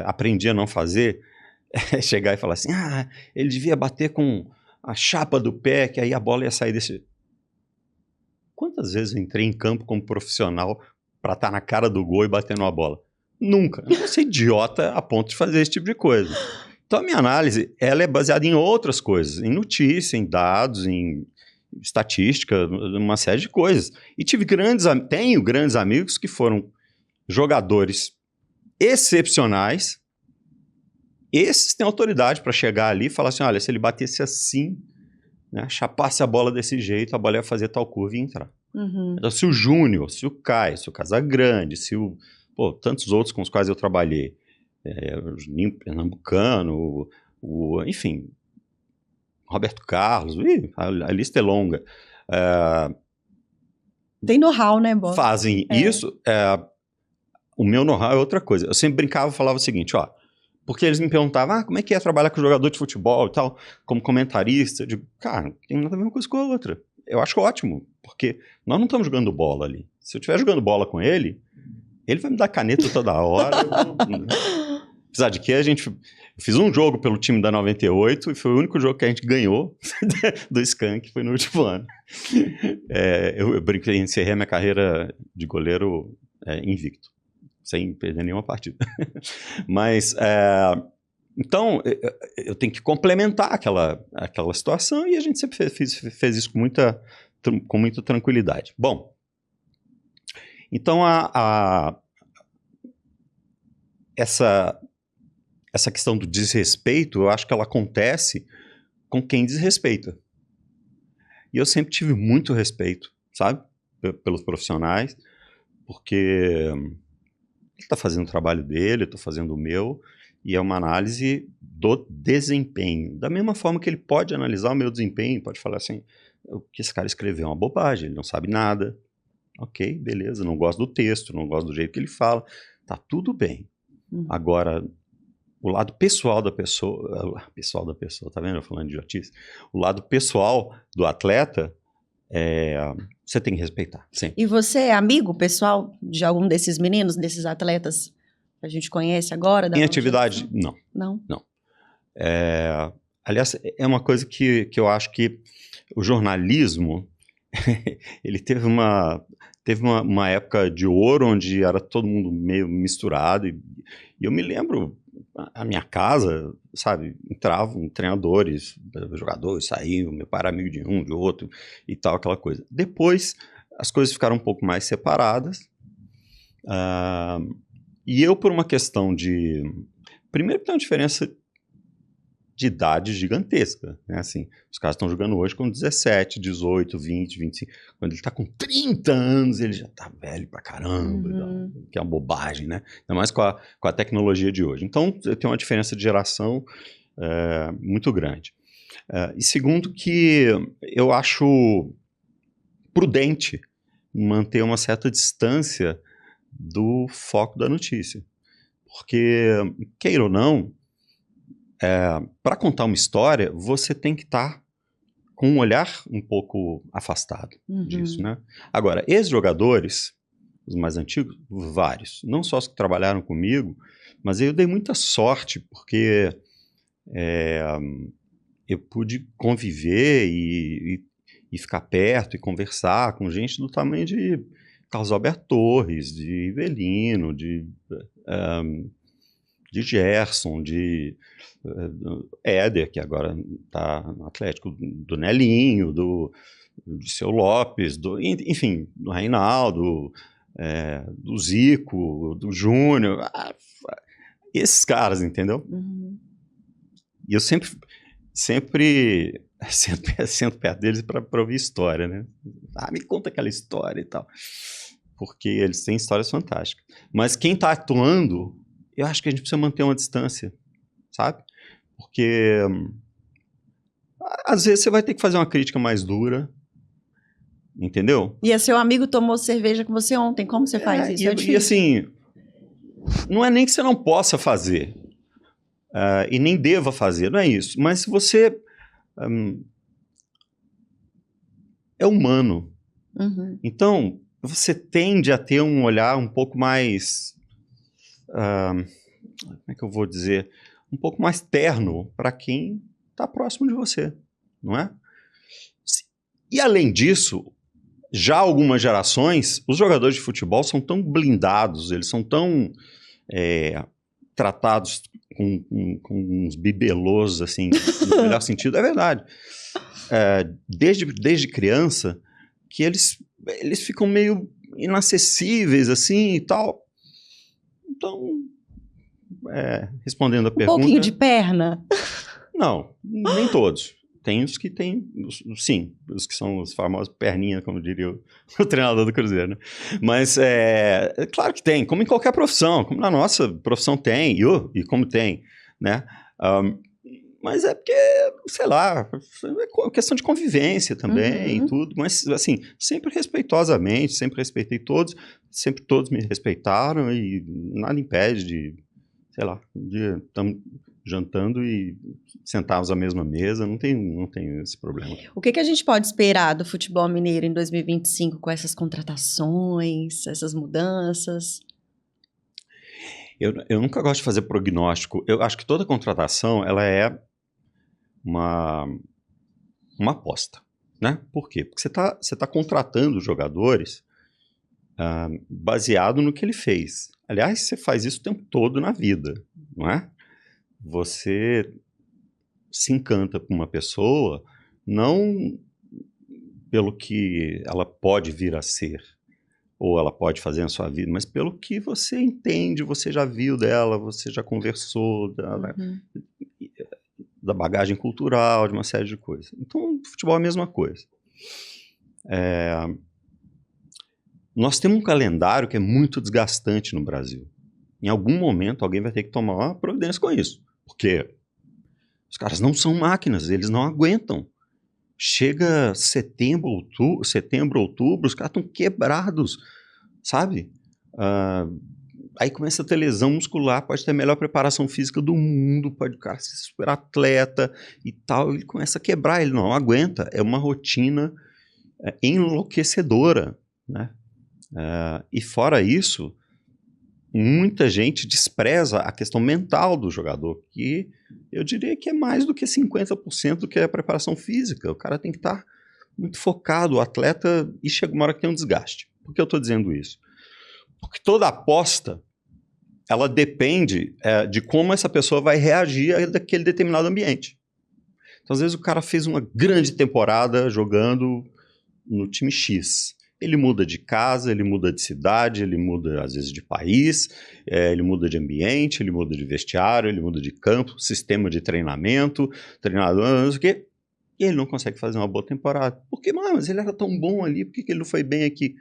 aprendi a não fazer, é chegar e falar assim, ele devia bater com a chapa do pé, que aí a bola ia sair desse... Quantas vezes eu entrei em campo como profissional para estar na cara do gol e bater numa bola? Nunca. Eu não sou idiota a ponto de fazer esse tipo de coisa. Então a minha análise, ela é baseada em outras coisas, em notícia, em dados, em estatística, uma série de coisas. E tenho grandes amigos que foram jogadores excepcionais. Esses têm autoridade para chegar ali e falar assim, olha, se ele batesse assim, né, chapasse a bola desse jeito, a bola ia fazer tal curva e entrar. Então, se o Júnior, se o Caio, se o Casagrande, se o... tantos outros com os quais eu trabalhei, o Juninho Pernambucano, enfim, Roberto Carlos, a lista é longa. Tem know-how, né, Bob? Fazem isso, o meu know-how é outra coisa. Eu sempre brincava e falava o seguinte, porque eles me perguntavam, como é que é trabalhar com jogador de futebol e tal, como comentarista. Eu digo, cara, não tem nada a ver uma coisa com a outra. Eu acho ótimo, porque nós não estamos jogando bola ali. Se eu estiver jogando bola com ele vai me dar caneta toda hora. Apesar de que eu fiz um jogo pelo time da 98 e foi o único jogo que a gente ganhou do Skank, foi no último ano. Eu brinquei, encerrei a minha carreira de goleiro invicto, sem perder nenhuma partida. Mas, então, eu tenho que complementar aquela situação e a gente sempre fez isso com muita tranquilidade. Bom, então essa questão do desrespeito, eu acho que ela acontece com quem desrespeita. E eu sempre tive muito respeito, sabe? Pelos profissionais, porque ele está fazendo o trabalho dele, eu estou fazendo o meu, e é uma análise do desempenho. Da mesma forma que ele pode analisar o meu desempenho, pode falar assim, o que esse cara escreveu é uma bobagem, ele não sabe nada. Ok, beleza, não gosto do texto, não gosto do jeito que ele fala, tá tudo bem. Agora, o lado pessoal da pessoa, tá vendo eu falando de idiotice? O lado pessoal do atleta, você tem que respeitar, sempre. E você é amigo pessoal de algum desses meninos, desses atletas que a gente conhece agora? Em atividade, não. Não? Aliás, é uma coisa que eu acho que o jornalismo, ele teve uma época de ouro onde era todo mundo meio misturado, e eu me lembro, a minha casa, sabe, entravam treinadores, jogadores, saíam, meu pai era amigo de um, de outro, e tal, aquela coisa. Depois, as coisas ficaram um pouco mais separadas, e eu, por uma questão de... Primeiro que tem uma diferença de idade gigantesca, né? Assim, os caras estão jogando hoje com 17, 18, 20, 25. Quando ele tá com 30 anos, ele já tá velho pra caramba, que é uma bobagem, né? Ainda mais com a tecnologia de hoje. Então, tem uma diferença de geração muito grande. E segundo que eu acho prudente manter uma certa distância do foco da notícia. Porque, queira ou não, para contar uma história, você tem que estar com um olhar um pouco afastado disso, né? Agora, ex-jogadores, os mais antigos, vários, não só os que trabalharam comigo, mas eu dei muita sorte, porque eu pude conviver e ficar perto e conversar com gente do tamanho de Carlos Alberto Torres, de Ivelino, de Gerson, de Éder, que agora está no Atlético, do Nelinho, do Seu Lopes, enfim, do Reinaldo, do Zico, do Júnior, esses caras, entendeu? E eu sempre sento perto deles para ouvir história, né? Me conta aquela história e tal. Porque eles têm histórias fantásticas. Mas quem está atuando, eu acho que a gente precisa manter uma distância, sabe? Porque às vezes você vai ter que fazer uma crítica mais dura, entendeu? E seu amigo tomou cerveja com você ontem, como você faz isso? E assim, não é nem que você não possa fazer, e nem deva fazer, não é isso. Mas se você é humano, então você tende a ter um olhar um pouco mais... como é que eu vou dizer? Um pouco mais terno para quem está próximo de você, não é? E além disso, já algumas gerações, os jogadores de futebol são tão blindados, eles são tão tratados com uns bibelôs, assim, no melhor sentido, é verdade. Desde criança, que eles ficam meio inacessíveis, assim, e tal. Então, respondendo a pergunta... Um pouquinho de perna? Não, nem todos. Tem os que têm, sim, os que são os famosos perninha, como diria o treinador do Cruzeiro, né? Mas, claro que tem, como em qualquer profissão, como na nossa profissão tem, e como tem, né? Mas é porque, sei lá, é questão de convivência também e tudo, mas, assim, sempre respeitosamente, sempre respeitei todos, sempre todos me respeitaram e nada impede de, sei lá, um dia estamos jantando e sentarmos à mesma mesa, não tem esse problema. O que a gente pode esperar do futebol mineiro em 2025 com essas contratações, essas mudanças? Eu nunca gosto de fazer prognóstico. Eu acho que toda contratação, ela é uma aposta, né? Por quê? Porque você tá contratando jogadores baseado no que ele fez. Aliás, você faz isso o tempo todo na vida, não é? Você se encanta com uma pessoa não pelo que ela pode vir a ser, ou ela pode fazer na sua vida, mas pelo que você entende, você já viu dela, você já conversou da bagagem cultural, de uma série de coisas. Então, futebol é a mesma coisa. Nós temos um calendário que é muito desgastante no Brasil. Em algum momento, alguém vai ter que tomar uma providência com isso. Porque os caras não são máquinas, eles não aguentam. Chega setembro, outubro, os caras estão quebrados, sabe? Aí começa a ter lesão muscular, pode ter a melhor preparação física do mundo, pode o cara ser super atleta e tal, ele começa a quebrar, ele não aguenta. É uma rotina enlouquecedora, né? E fora isso, muita gente despreza a questão mental do jogador, que eu diria que é mais do que 50% do que a preparação física. O cara tem que estar muito focado, o atleta, e chega uma hora que tem um desgaste. Por que eu estou dizendo isso? Porque toda aposta, ela depende de como essa pessoa vai reagir daquele determinado ambiente. Então, às vezes, o cara fez uma grande temporada jogando no time X. Ele muda de casa, ele muda de cidade, ele muda, às vezes, de país, ele muda de ambiente, ele muda de vestiário, ele muda de campo, sistema de treinamento, treinador, não sei o quê, e ele não consegue fazer uma boa temporada. Por que, mas ele era tão bom ali, por que ele não foi bem aqui?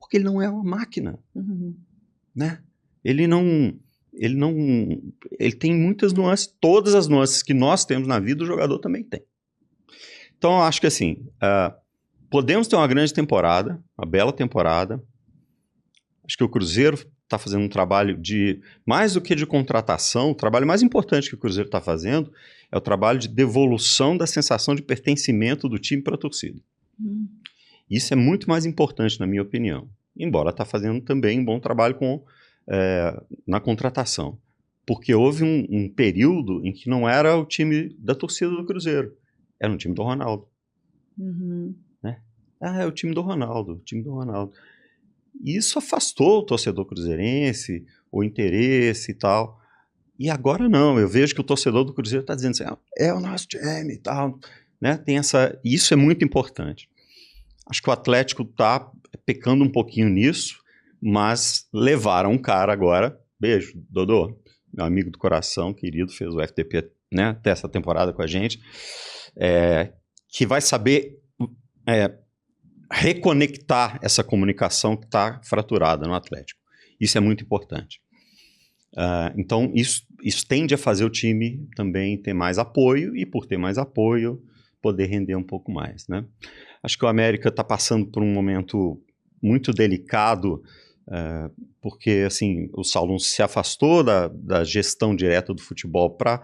Porque ele não é uma máquina, né? Ele tem muitas nuances, todas as nuances que nós temos na vida, o jogador também tem. Então, eu acho que assim, podemos ter uma grande temporada, uma bela temporada. Acho que o Cruzeiro está fazendo um trabalho mais do que de contratação, o trabalho mais importante que o Cruzeiro está fazendo é o trabalho de devolução da sensação de pertencimento do time para a torcida. Isso é muito mais importante, na minha opinião. Embora está fazendo também um bom trabalho na contratação. Porque houve um período em que não era o time da torcida do Cruzeiro, era um time do Ronaldo. Né? É o time do Ronaldo, E isso afastou o torcedor cruzeirense, o interesse e tal. E agora não, eu vejo que o torcedor do Cruzeiro está dizendo assim, é o nosso time e tal. Né? Isso é muito importante. Acho que o Atlético está pecando um pouquinho nisso, mas levaram um cara agora, beijo, Dodô, meu amigo do coração, querido, fez o FTP, né, até essa temporada com a gente, que vai saber reconectar essa comunicação que está fraturada no Atlético. Isso é muito importante. Então, isso tende a fazer o time também ter mais apoio, e por ter mais apoio, poder render um pouco mais, né? Acho que o América está passando por um momento muito delicado, porque assim, o Saulo se afastou da gestão direta do futebol para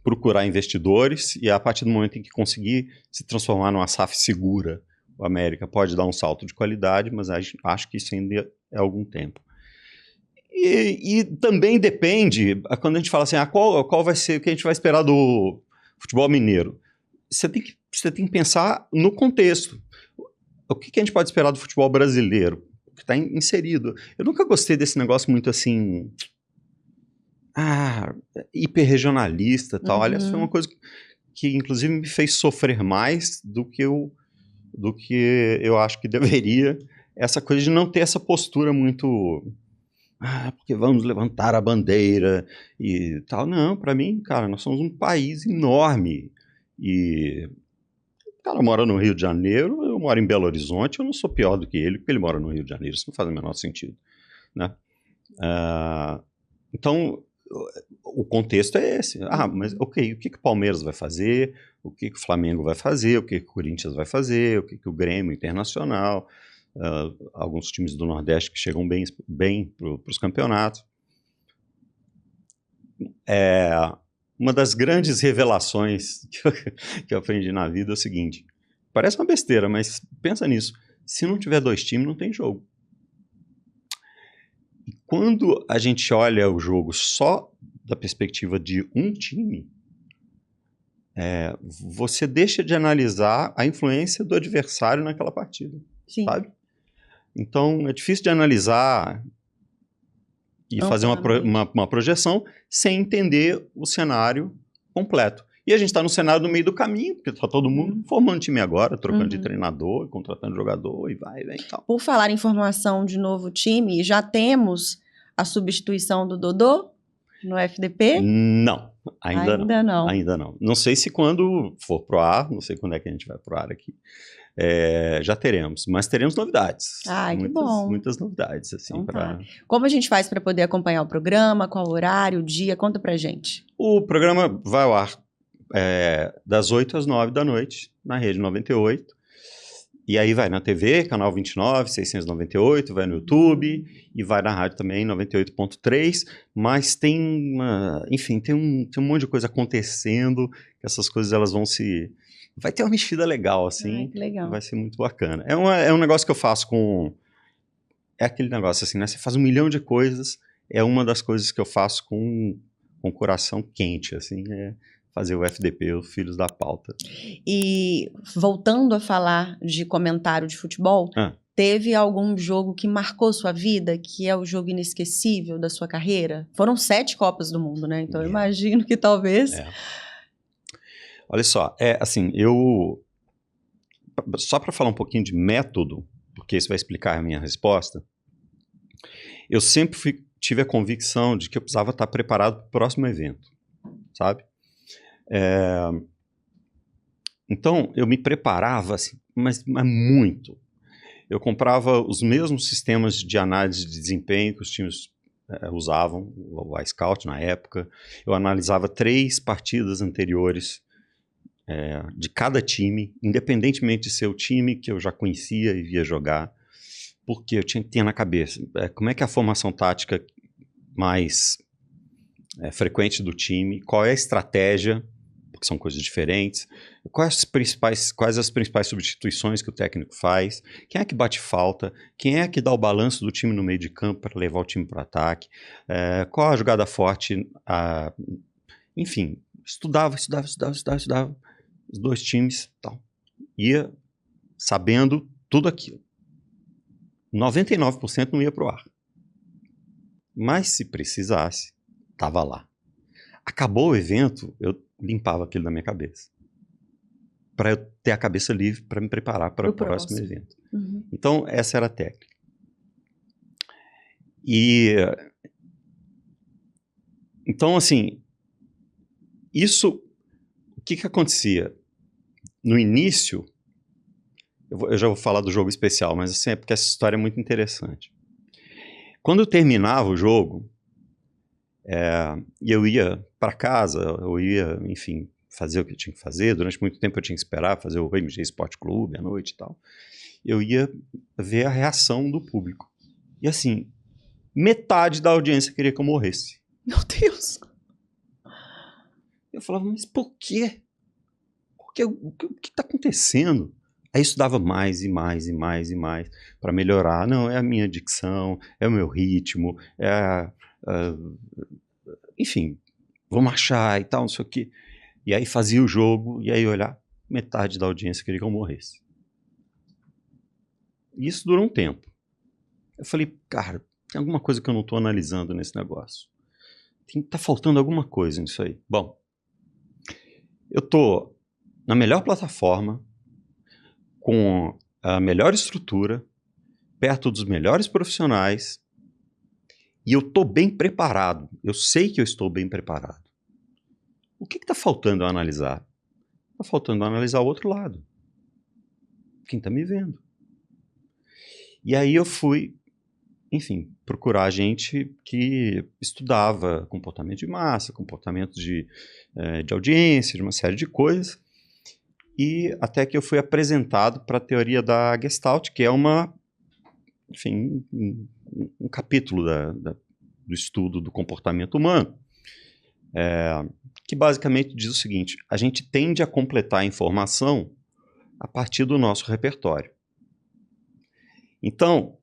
procurar investidores, e a partir do momento em que conseguir se transformar numa SAF segura, o América pode dar um salto de qualidade, mas acho que isso ainda é algum tempo. E também depende, quando a gente fala assim, qual vai ser o que a gente vai esperar do futebol mineiro? Você tem que pensar no contexto. O que a gente pode esperar do futebol brasileiro? Que está inserido. Eu nunca gostei desse negócio muito assim, hiperregionalista e tal. Aliás, foi uma coisa que inclusive me fez sofrer mais do que eu acho que deveria. Essa coisa de não ter essa postura muito... porque vamos levantar a bandeira e tal. Não, para mim, cara, nós somos um país enorme. E o cara mora no Rio de Janeiro, eu moro em Belo Horizonte, eu não sou pior do que ele, porque ele mora no Rio de Janeiro. Isso não faz o menor sentido, né? Então, o contexto é esse. Mas ok, o que o Palmeiras vai fazer? O que o Flamengo vai fazer? O que o Corinthians vai fazer? O que o Grêmio Internacional? Alguns times do Nordeste que chegam bem para os campeonatos. Uma das grandes revelações que eu aprendi na vida é o seguinte, parece uma besteira, mas pensa nisso, se não tiver 2 times, não tem jogo. E quando a gente olha o jogo só da perspectiva de um time, você deixa de analisar a influência do adversário naquela partida. Sim. Sabe? Então, é difícil de analisar e fazer uma projeção sem entender o cenário completo. E a gente está no cenário no meio do caminho, porque está todo mundo formando time agora, trocando de Uhum. treinador, contratando jogador, e vai, vem e tal. Por falar em formação de novo time, já temos a substituição do Dodô no FDP? Não, ainda não. não. Ainda não. Não sei se quando for pro ar, não sei quando é que a gente vai pro ar aqui, já teremos, mas teremos novidades. Ai, que bom. Muitas novidades, assim, Então pra... tá. Como a gente faz para poder acompanhar o programa? Qual o horário, o dia? Conta pra gente. O programa vai ao ar das 8 às 9 da noite, na Rede 98. E aí vai na TV, canal 29, 698, vai no YouTube e vai na rádio também, 98.3. Mas tem enfim, tem um monte de coisa acontecendo, que essas coisas elas vão se... Vai ter uma mexida legal, assim. Ai, que legal. Vai ser muito bacana. É um negócio que eu faço com... É aquele negócio assim, né? Você faz 1 milhão de coisas, é uma das coisas que eu faço com o coração quente, assim, fazer o FDP, os Filhos da Pauta. E voltando a falar de comentário de futebol, teve algum jogo que marcou sua vida, que é o jogo inesquecível da sua carreira? Foram 7 Copas do Mundo, né? Então eu imagino que talvez... Olha só, assim, só para falar um pouquinho de método, porque isso vai explicar a minha resposta, eu sempre tive a convicção de que eu precisava estar preparado para o próximo evento, sabe? Então, eu me preparava, assim, mas muito. Eu comprava os mesmos sistemas de análise de desempenho que os times usavam, o iScout na época. Eu analisava 3 partidas anteriores de cada time, independentemente de ser o time que eu já conhecia e via jogar, porque eu tinha que ter na cabeça como é que é a formação tática mais frequente do time, qual é a estratégia, porque são coisas diferentes, quais as principais substituições que o técnico faz, quem é que bate falta, quem é que dá o balanço do time no meio de campo para levar o time para o ataque, qual a jogada forte, enfim, estudava os 2 times, tal. Ia sabendo tudo aquilo. 99% não ia pro ar. Mas se precisasse, estava lá. Acabou o evento, eu limpava aquilo da minha cabeça. Para eu ter a cabeça livre para me preparar para o próximo evento. Uhum. Então, essa era a técnica. Então, assim, o que acontecia? No início, eu já vou falar do jogo especial, mas assim, é porque essa história é muito interessante. Quando eu terminava o jogo, e eu ia para casa, eu ia, enfim, fazer o que eu tinha que fazer, durante muito tempo eu tinha que esperar fazer o MG Sport Clube à noite e tal, eu ia ver a reação do público. E assim, metade da audiência queria que eu morresse. Meu Deus! Eu falava, mas por quê? O que está acontecendo? Aí estudava mais e mais e mais e mais para melhorar. Não, é a minha dicção, é o meu ritmo, enfim, vou marchar e tal, não sei o quê. E aí fazia o jogo, e aí olhar, metade da audiência queria que eu morresse. E isso durou um tempo. Eu falei, cara, tem alguma coisa que eu não estou analisando nesse negócio. Tá faltando alguma coisa nisso aí. Bom, eu tô na melhor plataforma, com a melhor estrutura, perto dos melhores profissionais, e eu tô bem preparado. Eu sei que eu estou bem preparado. O que está faltando eu analisar? Está faltando eu analisar o outro lado. Quem está me vendo. E aí eu fui, enfim, procurar gente que estudava comportamento de massa, comportamento de audiência, de uma série de coisas, e até que eu fui apresentado para a teoria da Gestalt, que é enfim, um capítulo do estudo do comportamento humano, que basicamente diz o seguinte: a gente tende a completar a informação a partir do nosso repertório. Então,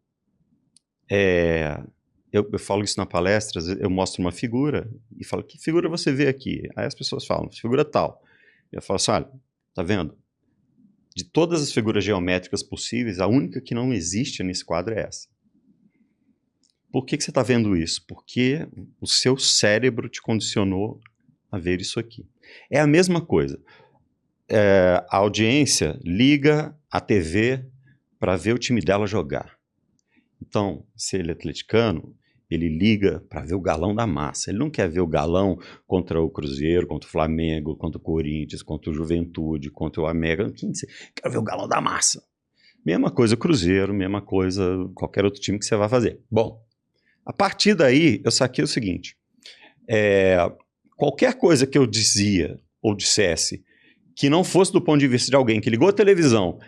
eu falo isso na palestra, eu mostro uma figura e falo, que figura você vê aqui? Aí as pessoas falam, figura tal. Eu falo assim, olha, tá vendo? De todas as figuras geométricas possíveis, a única que não existe nesse quadro é essa. Por que você está vendo isso? Porque o seu cérebro te condicionou a ver isso aqui. É a mesma coisa. A audiência liga a TV para ver o time dela jogar. Então, se ele é atleticano, ele liga para ver o Galão da Massa. Ele não quer ver o Galão contra o Cruzeiro, contra o Flamengo, contra o Corinthians, contra o Juventude, contra o América. Quer ver o Galão da Massa. Mesma coisa Cruzeiro, mesma coisa qualquer outro time que você vai fazer. Bom, a partir daí, eu saquei o seguinte. Qualquer coisa que eu dizia ou dissesse que não fosse do ponto de vista de alguém que ligou a televisão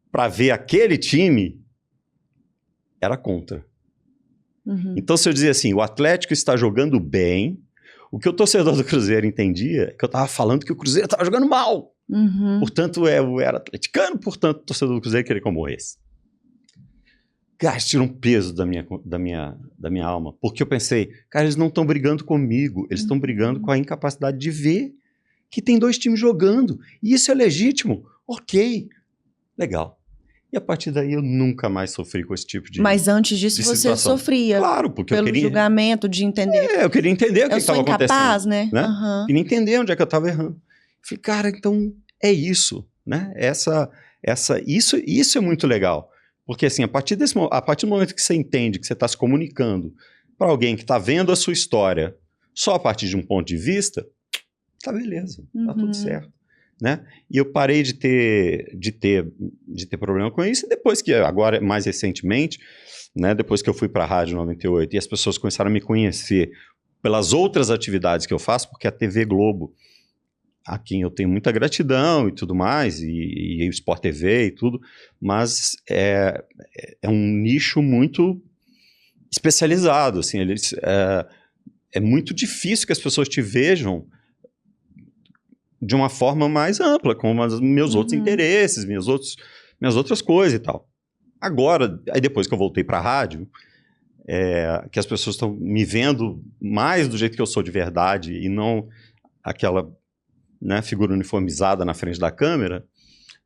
para ver aquele time, era contra. Uhum. Então, se eu dizia assim, o Atlético está jogando bem, o que o torcedor do Cruzeiro entendia é que eu estava falando que o Cruzeiro estava jogando mal. Uhum. Portanto, eu era atleticano, portanto, o torcedor do Cruzeiro queria que eu morresse. Cara, isso tira um peso da minha alma, porque eu pensei, cara, eles não estão brigando comigo, eles estão brigando com a incapacidade de ver que tem dois times jogando, e isso é legítimo, ok, legal. E a partir daí eu nunca mais sofri com esse tipo de Mas antes disso de você situação. sofria. Claro, porque pelo eu queria... julgamento, de entender. eu queria entender o que estava acontecendo. Eu sou incapaz, né? Eu queria entender onde é que eu estava errando. Falei, cara, então é isso, né? Isso é muito legal. Porque assim, a partir do momento que você entende que você está se comunicando para alguém que está vendo a sua história só a partir de um ponto de vista, tá beleza, tá tudo certo. Né? E eu parei de ter problema com isso, e depois que, agora mais recentemente, né, depois que eu fui para a Rádio 98 e as pessoas começaram a me conhecer pelas outras atividades que eu faço, porque a TV Globo, a quem eu tenho muita gratidão e tudo mais, e o Sport TV e tudo, mas é um nicho muito especializado, assim, é muito difícil que as pessoas te vejam de uma forma mais ampla, com os meus outros interesses, minhas outras coisas e tal. Agora, aí depois que eu voltei para a rádio, que as pessoas estão me vendo mais do jeito que eu sou de verdade e não aquela, né, figura uniformizada na frente da câmera,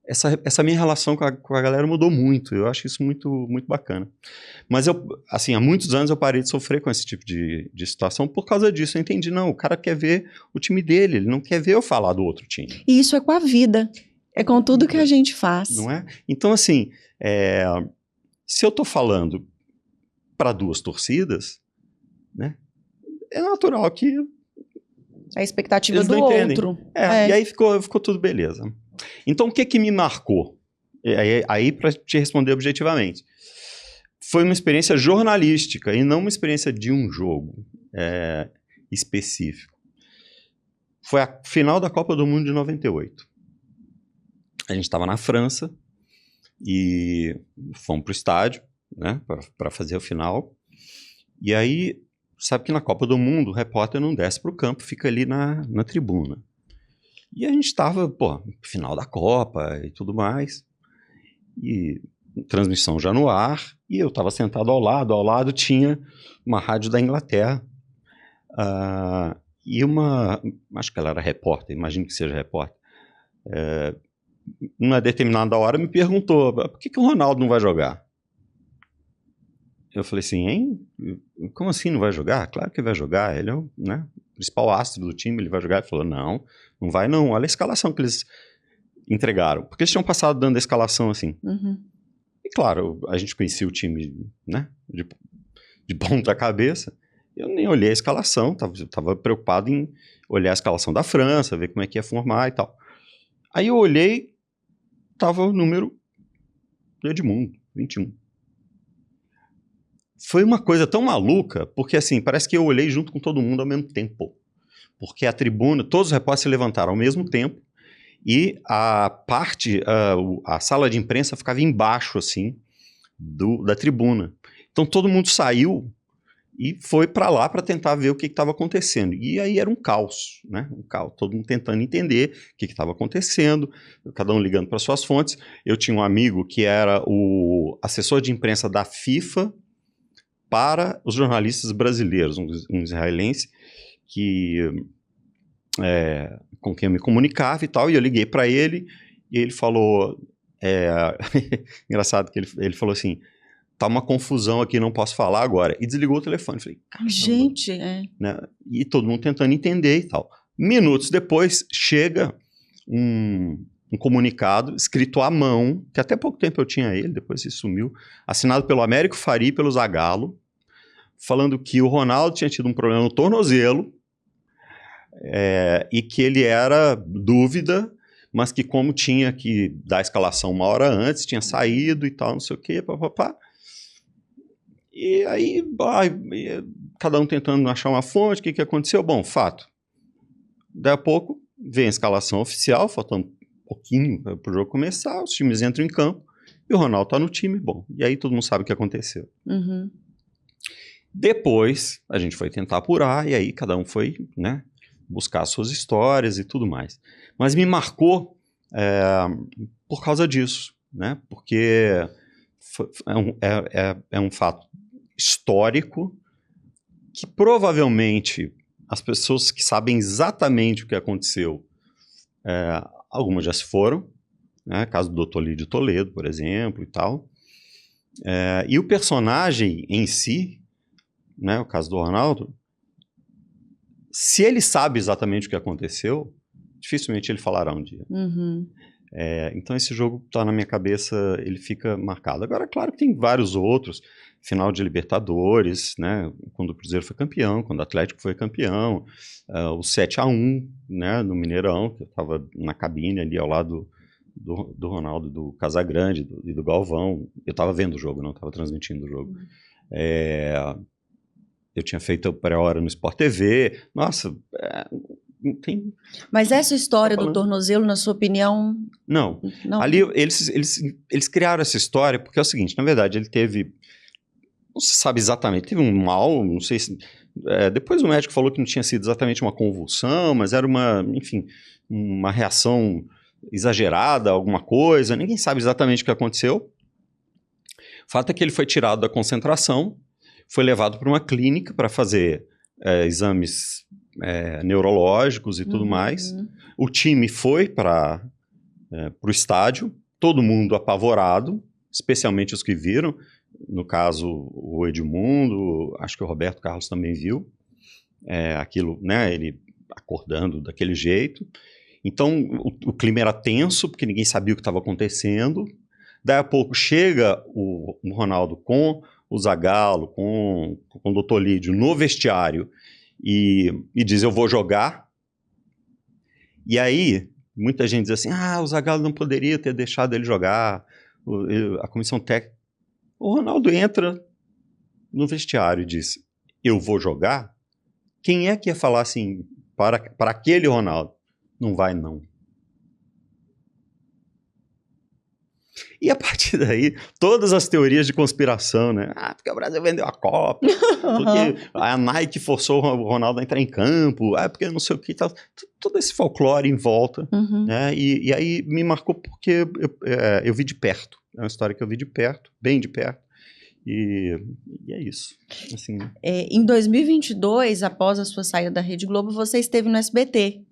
essa minha relação com a galera mudou muito. Eu acho isso muito, muito bacana. Mas assim, há muitos anos eu parei de sofrer com esse tipo de situação por causa disso. Eu entendi, não, o cara quer ver o time dele, ele não quer ver eu falar do outro time. E isso é com a vida, é com tudo que a gente faz. Não é? Então, assim, se eu tô falando para duas torcidas, né, é natural que a expectativa eles do não entendem. outro. E aí ficou tudo beleza. Então, o que me marcou? Aí para te responder objetivamente, foi uma experiência jornalística e não uma experiência de um jogo específico. Foi a final da Copa do Mundo de 98. A gente estava na França e fomos para o estádio, né, para fazer a final. E aí, sabe que na Copa do Mundo o repórter não desce para o campo, fica ali na tribuna. E a gente estava, final da Copa e tudo mais, e transmissão já no ar, e eu estava sentado ao lado tinha uma rádio da Inglaterra, e acho que ela era repórter, imagino que seja repórter, numa determinada hora me perguntou, por que o Ronaldo não vai jogar? Eu falei assim, hein? Como assim não vai jogar? Claro que vai jogar, ele é o, né, principal astro do time, ele vai jogar. Ele falou, não vai não, olha a escalação que eles entregaram. Porque eles tinham passado dando a escalação assim. E claro, a gente conhecia o time, né, de ponta cabeça. Eu nem olhei a escalação, tava preocupado em olhar a escalação da França, ver como é que ia formar e tal. Aí eu olhei, tava o número do Edmundo, 21. Foi uma coisa tão maluca, porque assim, parece que eu olhei junto com todo mundo ao mesmo tempo. Porque a tribuna, todos os repórteres se levantaram ao mesmo tempo e a sala de imprensa ficava embaixo, assim, da tribuna. Então todo mundo saiu e foi para lá para tentar ver o que estava acontecendo. E aí era um caos, né? Um caos, todo mundo tentando entender o que estava acontecendo, cada um ligando para suas fontes. Eu tinha um amigo que era o assessor de imprensa da FIFA para os jornalistas brasileiros, um israelense com quem eu me comunicava e tal, e eu liguei para ele, e ele falou, engraçado que ele falou assim, tá uma confusão aqui, não posso falar agora, e desligou o telefone. Eu falei, caramba, gente, né? E todo mundo tentando entender e tal. Minutos depois, chega um comunicado escrito à mão, que até pouco tempo eu tinha ele, depois ele sumiu, assinado pelo Américo Faria e pelo Zagallo, falando que o Ronaldo tinha tido um problema no tornozelo, e que ele era dúvida, mas que como tinha que dar a escalação uma hora antes, tinha saído e tal, não sei o quê, papapá. E aí, cada um tentando achar uma fonte, o que aconteceu? Bom, fato. Daí a pouco, vem a escalação oficial, faltando um pouquinho para o jogo começar, os times entram em campo, e o Ronaldo tá no time, bom. E aí todo mundo sabe o que aconteceu. Uhum. Depois, a gente foi tentar apurar, e aí cada um foi, né, buscar suas histórias e tudo mais. Mas me marcou por causa disso, né? Porque é um fato histórico que provavelmente as pessoas que sabem exatamente o que aconteceu, algumas já se foram, né? Caso do Dr. Lídio Toledo, por exemplo, e tal. E o personagem em si, né, o caso do Ronaldo, se ele sabe exatamente o que aconteceu, dificilmente ele falará um dia. Uhum. Então esse jogo está na minha cabeça, ele fica marcado. Agora, claro que tem vários outros, final de Libertadores, né, quando o Cruzeiro foi campeão, quando o Atlético foi campeão, o 7-1, né, no Mineirão, que eu estava na cabine ali ao lado do Ronaldo, do Casagrande e do Galvão. Eu estava vendo o jogo, não estava transmitindo o jogo. Eu tinha feito a pré-hora no Sport TV. Nossa, tem... Mas essa história do tornozelo, na sua opinião... Não. Ali eles criaram essa história porque é o seguinte, na verdade, ele teve... Não se sabe exatamente, teve um mal, não sei se... depois o médico falou que não tinha sido exatamente uma convulsão, mas era enfim, uma reação exagerada, alguma coisa. Ninguém sabe exatamente o que aconteceu. O fato é que ele foi tirado da concentração, foi levado para uma clínica para fazer exames neurológicos e tudo mais. O time foi para o estádio, todo mundo apavorado, especialmente os que viram. No caso, o Edmundo, acho que o Roberto Carlos também viu aquilo, né, ele acordando daquele jeito. Então, o clima era tenso, porque ninguém sabia o que estava acontecendo. Daí a pouco chega o Ronaldo com o Zagallo, com o Dr. Lídio no vestiário e diz, eu vou jogar. E aí, muita gente diz assim, o Zagallo não poderia ter deixado ele jogar, a comissão técnica. O Ronaldo entra no vestiário e diz, eu vou jogar? Quem é que ia falar assim para aquele Ronaldo? Não vai, não. E a partir daí, todas as teorias de conspiração, né? Porque o Brasil vendeu a Copa, porque a Nike forçou o Ronaldo a entrar em campo, porque não sei o que, tal. Todo esse folclore em volta, né? E aí me marcou porque eu vi de perto. É uma história que eu vi de perto, bem de perto. E é isso. Assim. Em 2022, após a sua saída da Rede Globo, você esteve no SBT.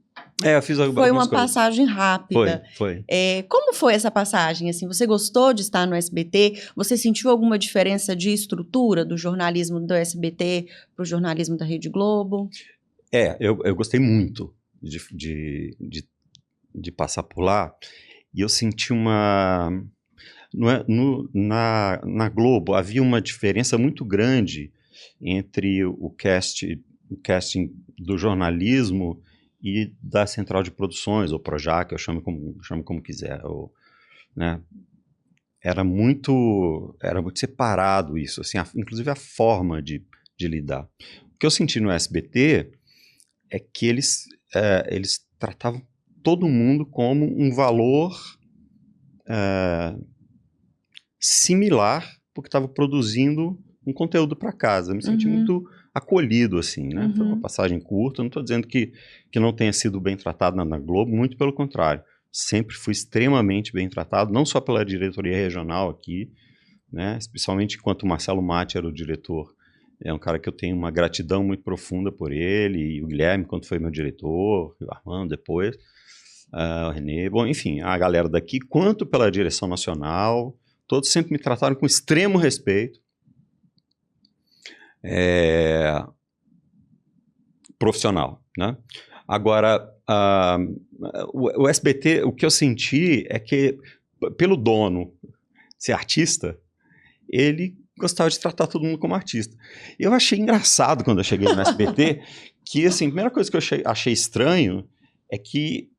Eu fiz algumas Foi uma coisas. passagem rápida. Foi. Como foi essa passagem? Assim, você gostou de estar no SBT? Você sentiu alguma diferença de estrutura do jornalismo do SBT para o jornalismo da Rede Globo? Eu gostei muito de passar por lá. E eu senti uma... Na Globo havia uma diferença muito grande entre o casting do jornalismo e da central de produções, ou Projac, eu chamo como quiser. Né? Era muito separado isso, assim, inclusive a forma de lidar. O que eu senti no SBT é que eles tratavam todo mundo como um valor similar, porque estava produzindo um conteúdo para casa. Eu me senti muito acolhido, assim, né? Foi uma passagem curta, não estou dizendo que não tenha sido bem tratado na Globo, muito pelo contrário. Sempre fui extremamente bem tratado, não só pela diretoria regional aqui, né? Especialmente enquanto o Marcelo Matti era o diretor. É um cara que eu tenho uma gratidão muito profunda por ele, e o Guilherme, quando foi meu diretor, o Armando depois, o Renê, bom, enfim, a galera daqui, quanto pela direção nacional, todos sempre me trataram com extremo respeito. Profissional, né? Agora, o SBT, o que eu senti é que, pelo dono ser artista, ele gostava de tratar todo mundo como artista. Eu achei engraçado quando eu cheguei no SBT, que, assim, a primeira coisa que eu achei estranho é que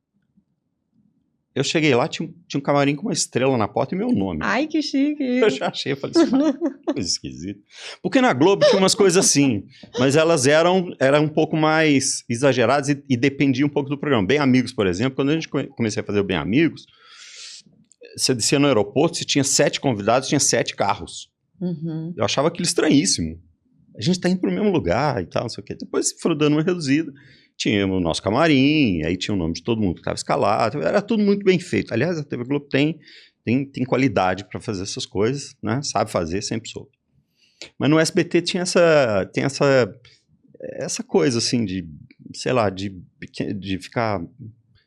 eu cheguei lá, tinha um camarim com uma estrela na porta e meu nome. Ai, que chique. Eu já achei, eu falei assim, que coisa esquisita. Porque na Globo tinha umas coisas assim, mas elas eram um pouco mais exageradas e dependiam um pouco do programa. Bem Amigos, por exemplo, quando a gente comecei a fazer o Bem Amigos, você descia no aeroporto, você tinha 7 convidados, tinha 7 carros. Uhum. Eu achava aquilo estranhíssimo. A gente tá indo pro mesmo lugar e tal, não sei o quê. Depois foram dando uma reduzida. Tinha o nosso camarim, aí tinha o nome de todo mundo que estava escalado. Era tudo muito bem feito. Aliás, a TV Globo tem qualidade para fazer essas coisas, né? Sabe fazer, sempre soube. Mas no SBT tem essa coisa, assim, de, sei lá, de ficar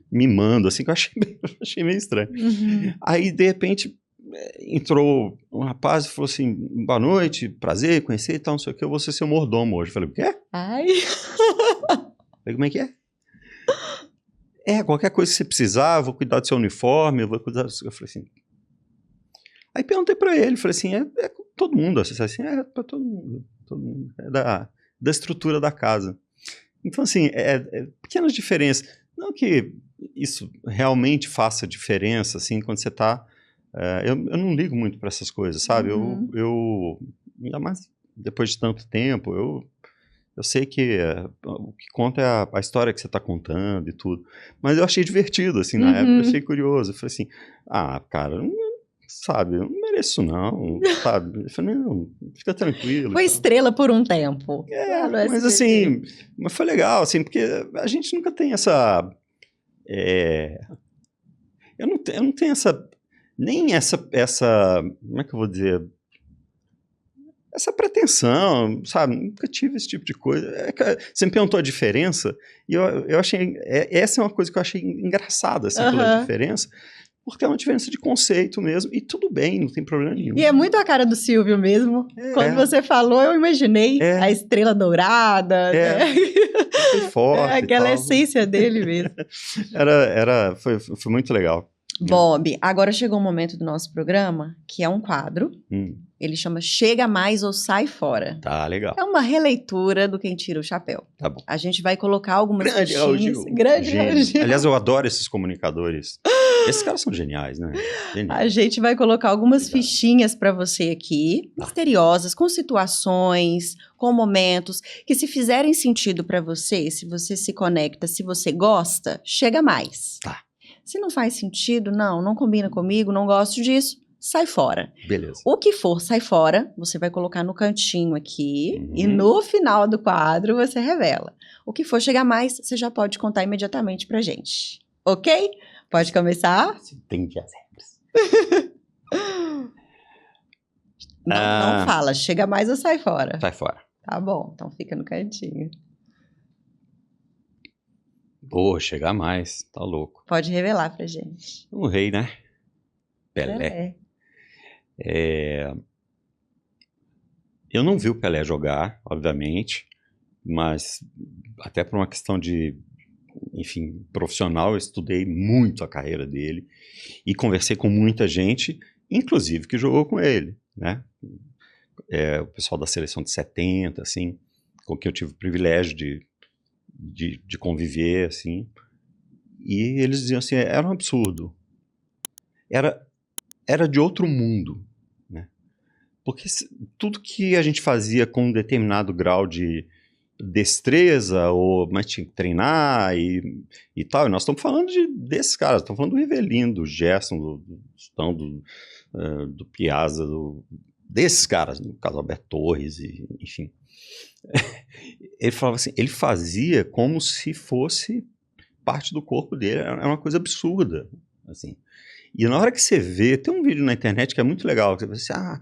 mimando, assim, que eu achei meio estranho. Uhum. Aí, de repente, entrou um rapaz e falou assim, boa noite, prazer, conhecer e tal, não sei o que, eu vou ser seu mordomo hoje. Eu falei, o quê? Ai. Falei, como é que é? Qualquer coisa que você precisar, eu vou cuidar do seu uniforme, eu vou cuidar do seu... Eu falei assim... Aí perguntei pra ele, falei assim, é com todo mundo, assim, pra todo mundo, é da estrutura da casa. Então, assim, pequenas diferenças, não que isso realmente faça diferença, assim, quando você tá... eu não ligo muito pra essas coisas, sabe? Uhum. Ainda mais depois de tanto tempo, eu sei que o que conta é a história que você está contando e tudo. Mas eu achei divertido, assim, na época, eu achei curioso. Eu falei assim, cara, sabe, eu não mereço não, sabe? Eu falei, não, fica tranquilo. Foi estrela por um tempo. Mas assim, mas foi legal, assim, porque a gente nunca tem essa... eu não tenho essa... Nem essa... Como é que eu vou dizer... Essa pretensão, sabe? Nunca tive esse tipo de coisa. Você me perguntou a diferença, e eu achei... essa é uma coisa que eu achei engraçada, assim, pela diferença, porque é uma diferença de conceito mesmo, e tudo bem, não tem problema nenhum. E é muito a cara do Silvio mesmo. Quando você falou, eu imaginei a estrela dourada. Foi forte. Aquela essência dele mesmo. Foi muito legal. Bob, agora chegou um momento do nosso programa, que é um quadro. Ele chama Chega Mais ou Sai Fora. Tá, legal. É uma releitura do Quem Tira o Chapéu. Tá bom. A gente vai colocar algumas fichinhas. Grande Raul. Aliás, eu adoro esses comunicadores. Esses caras são geniais, né? Geniais. A gente vai colocar algumas fichinhas para você aqui, misteriosas, com situações, com momentos, que se fizerem sentido para você, se você se conecta, se você gosta, chega mais. Tá. Se não faz sentido, não combina comigo, não gosto disso, sai fora. Beleza. O que for, sai fora, você vai colocar no cantinho aqui e no final do quadro você revela. O que for chegar mais, você já pode contar imediatamente pra gente. Ok? Pode começar? Você entende as regras. Não fala, chega mais ou sai fora? Sai fora. Tá bom, então fica no cantinho. Pô, chegar mais, tá louco. Pode revelar pra gente. O rei, né? Pelé. Eu não vi o Pelé jogar, obviamente, mas até por uma questão de, enfim, profissional, eu estudei muito a carreira dele e conversei com muita gente, inclusive que jogou com ele, né? O pessoal da seleção de 70, assim, com quem eu tive o privilégio de conviver, assim, e eles diziam assim, era um absurdo, era de outro mundo, né? Porque tudo que a gente fazia com um determinado grau de destreza, mas tinha que treinar e tal, e nós estamos falando desses caras, estamos falando do Rivelino, do Gerson, do Piazza, desses caras, no caso Alberto Torres, enfim. Ele falava assim, ele fazia como se fosse parte do corpo dele, era uma coisa absurda, assim. E na hora que você vê, tem um vídeo na internet que é muito legal, que você vê assim,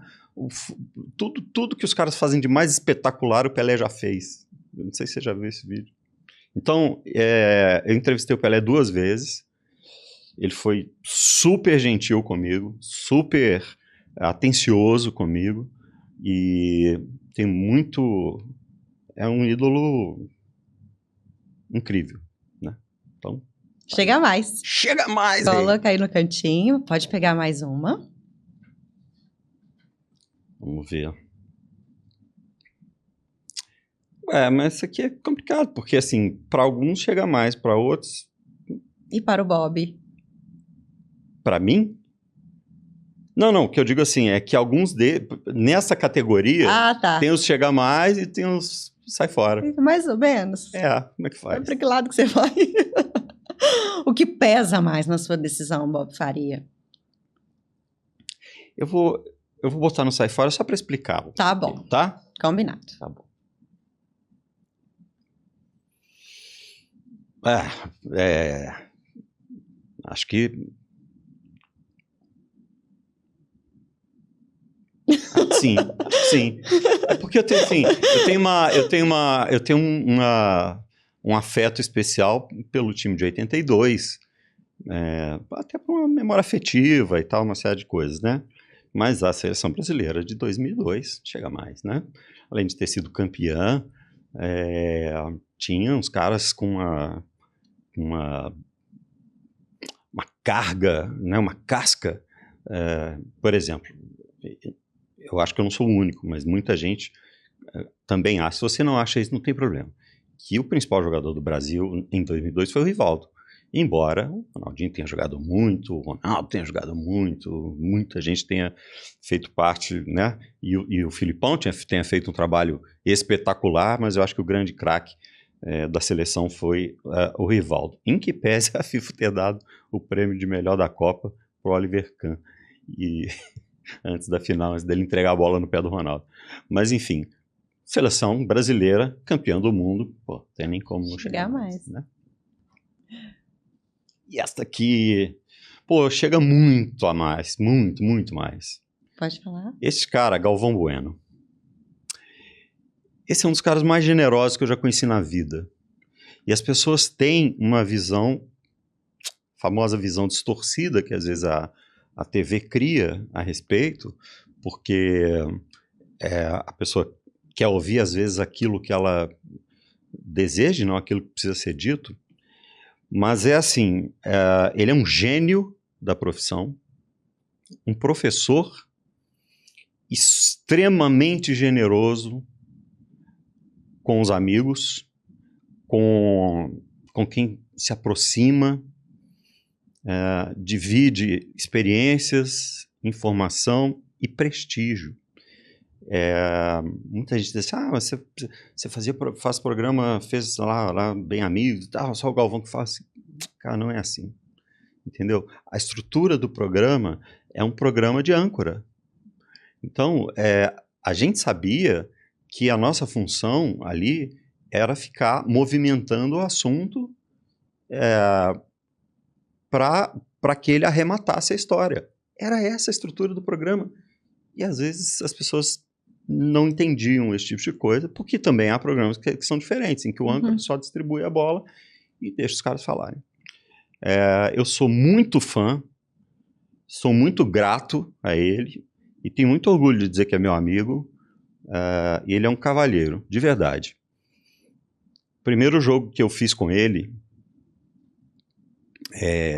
tudo que os caras fazem de mais espetacular o Pelé já fez. Eu não sei se você já viu esse vídeo. Então, eu entrevistei o Pelé 2 vezes, ele foi super gentil comigo, super atencioso comigo, e tem muito... É um ídolo incrível, né? Então, Chega mais. chega mais aí. Coloca aí no cantinho. Pode pegar mais uma. Vamos ver. Mas isso aqui é complicado, porque assim, para alguns chega mais, para outros, E para o Bob? para mim? Não, o que eu digo assim, é que alguns nessa categoria, Ah, tá. tem os chega mais e tem os sai fora. Mais ou menos. Como é que Vai faz? para que lado que você vai? O que pesa mais na sua decisão, Bob Faria? Eu vou botar no sai fora só para explicar. Tá bom. Tá? Combinado. Tá bom. Acho que sim, acho que sim. É porque eu tenho assim, eu tenho um afeto especial pelo time de 82, até por uma memória afetiva e tal, uma série de coisas, né? Mas a seleção brasileira de 2002 chega mais, né? Além de ter sido campeã, tinha uns caras com uma carga, né? Uma casca, por exemplo. Eu acho que eu não sou o único, mas muita gente também acha. Se você não acha isso, não tem problema. Que o principal jogador do Brasil em 2002 foi o Rivaldo. Embora o Ronaldinho tenha jogado muito, o Ronaldo tenha jogado muito, muita gente tenha feito parte, né? E o Filipão tenha feito um trabalho espetacular, mas eu acho que o grande craque da seleção foi o Rivaldo. Em que pese a FIFA ter dado o prêmio de melhor da Copa para o Oliver Kahn. E antes da final, antes dele entregar a bola no pé do Ronaldo. Mas, enfim, seleção brasileira, campeã do mundo, pô, tem nem como chegar mais. Né? E esta aqui, pô, chega muito a mais, muito, muito mais. Pode falar. Esse cara, Galvão Bueno, esse é um dos caras mais generosos que eu já conheci na vida. E as pessoas têm uma visão, famosa visão distorcida, que às vezes a TV cria a respeito, porque a pessoa quer ouvir, às vezes, aquilo que ela deseja, não aquilo que precisa ser dito. Mas é assim, ele é um gênio da profissão, um professor extremamente generoso com os amigos, com quem se aproxima, divide experiências, informação e prestígio. Muita gente diz assim, você faz programa, fez lá Bem Amigos, só o Galvão que faz assim. Cara, não é assim, entendeu? A estrutura do programa é um programa de âncora. Então, a gente sabia que a nossa função ali era ficar movimentando o assunto para que ele arrematasse a história. Era essa a estrutura do programa. E às vezes as pessoas não entendiam esse tipo de coisa, porque também há programas que são diferentes, em que o âncora só distribui a bola e deixa os caras falarem. Eu sou muito fã, sou muito grato a ele, e tenho muito orgulho de dizer que é meu amigo, e ele é um cavalheiro, de verdade. O primeiro jogo que eu fiz com ele,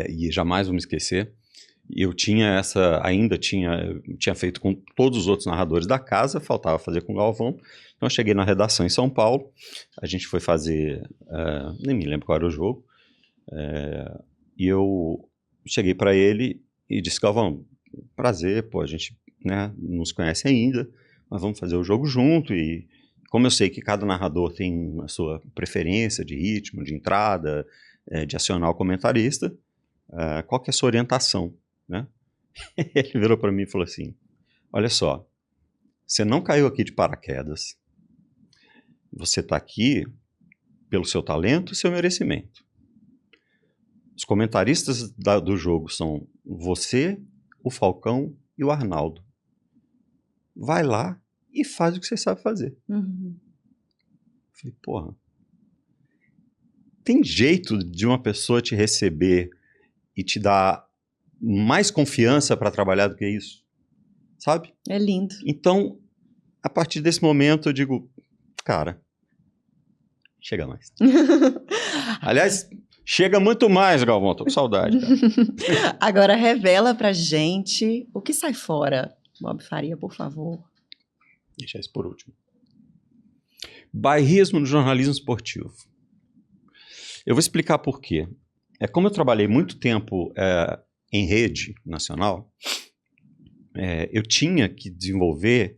e jamais vou me esquecer, eu tinha tinha feito com todos os outros narradores da casa, faltava fazer com o Galvão. Então eu cheguei na redação em São Paulo, a gente foi fazer, nem me lembro qual era o jogo, e eu cheguei para ele e disse: Galvão, prazer, pô, a gente, né, não se conhece ainda, mas vamos fazer o jogo junto. E como eu sei que cada narrador tem a sua preferência de ritmo, de entrada, de acionar o comentarista, qual que é a sua orientação? Né? Ele virou para mim e falou assim: olha só, você não caiu aqui de paraquedas, você está aqui pelo seu talento e seu merecimento. Os comentaristas do jogo são você, o Falcão e o Arnaldo. Vai lá e faz o que você sabe fazer. Uhum. Falei, porra, tem jeito de uma pessoa te receber e te dar mais confiança para trabalhar do que isso? Sabe? É lindo. Então, a partir desse momento, eu digo, cara, chega mais. Aliás, Chega muito mais, Galvão. Tô com saudade, cara. Agora revela pra gente o que sai fora. Bob Faria, por favor. Deixa isso por último. Bairrismo no jornalismo esportivo. Eu vou explicar por quê. Como eu trabalhei muito tempo em rede nacional, eu tinha que desenvolver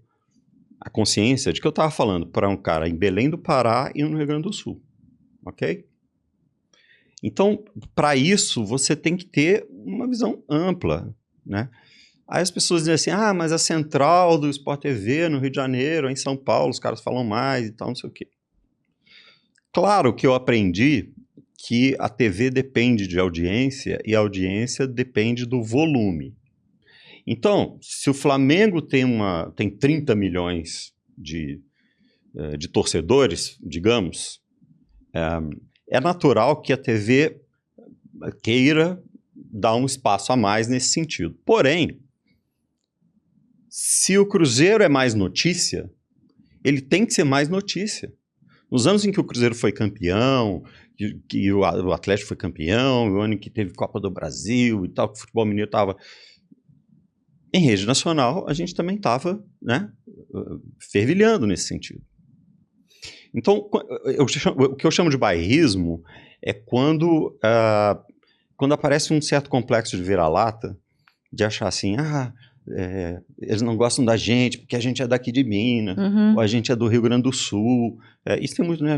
a consciência de que eu estava falando para um cara em Belém do Pará e no Rio Grande do Sul. Ok? Então, para isso, você tem que ter uma visão ampla, né? Aí as pessoas dizem assim, mas a central do Sport TV no Rio de Janeiro, em São Paulo, os caras falam mais e tal, não sei o quê. Claro que eu aprendi que a TV depende de audiência e a audiência depende do volume. Então, se o Flamengo tem 30 milhões de torcedores, digamos, é natural que a TV queira dar um espaço a mais nesse sentido. Porém, se o Cruzeiro é mais notícia, ele tem que ser mais notícia. Nos anos em que o Cruzeiro foi campeão, que o Atlético foi campeão, o ano em que teve Copa do Brasil e tal, que o futebol mineiro estava em rede nacional, a gente também estava, né, fervilhando nesse sentido. Então, o que eu chamo de bairrismo é quando aparece um certo complexo de vira-lata, de achar assim, eles não gostam da gente porque a gente é daqui de Minas, ou a gente é do Rio Grande do Sul. Isso tem muito, né,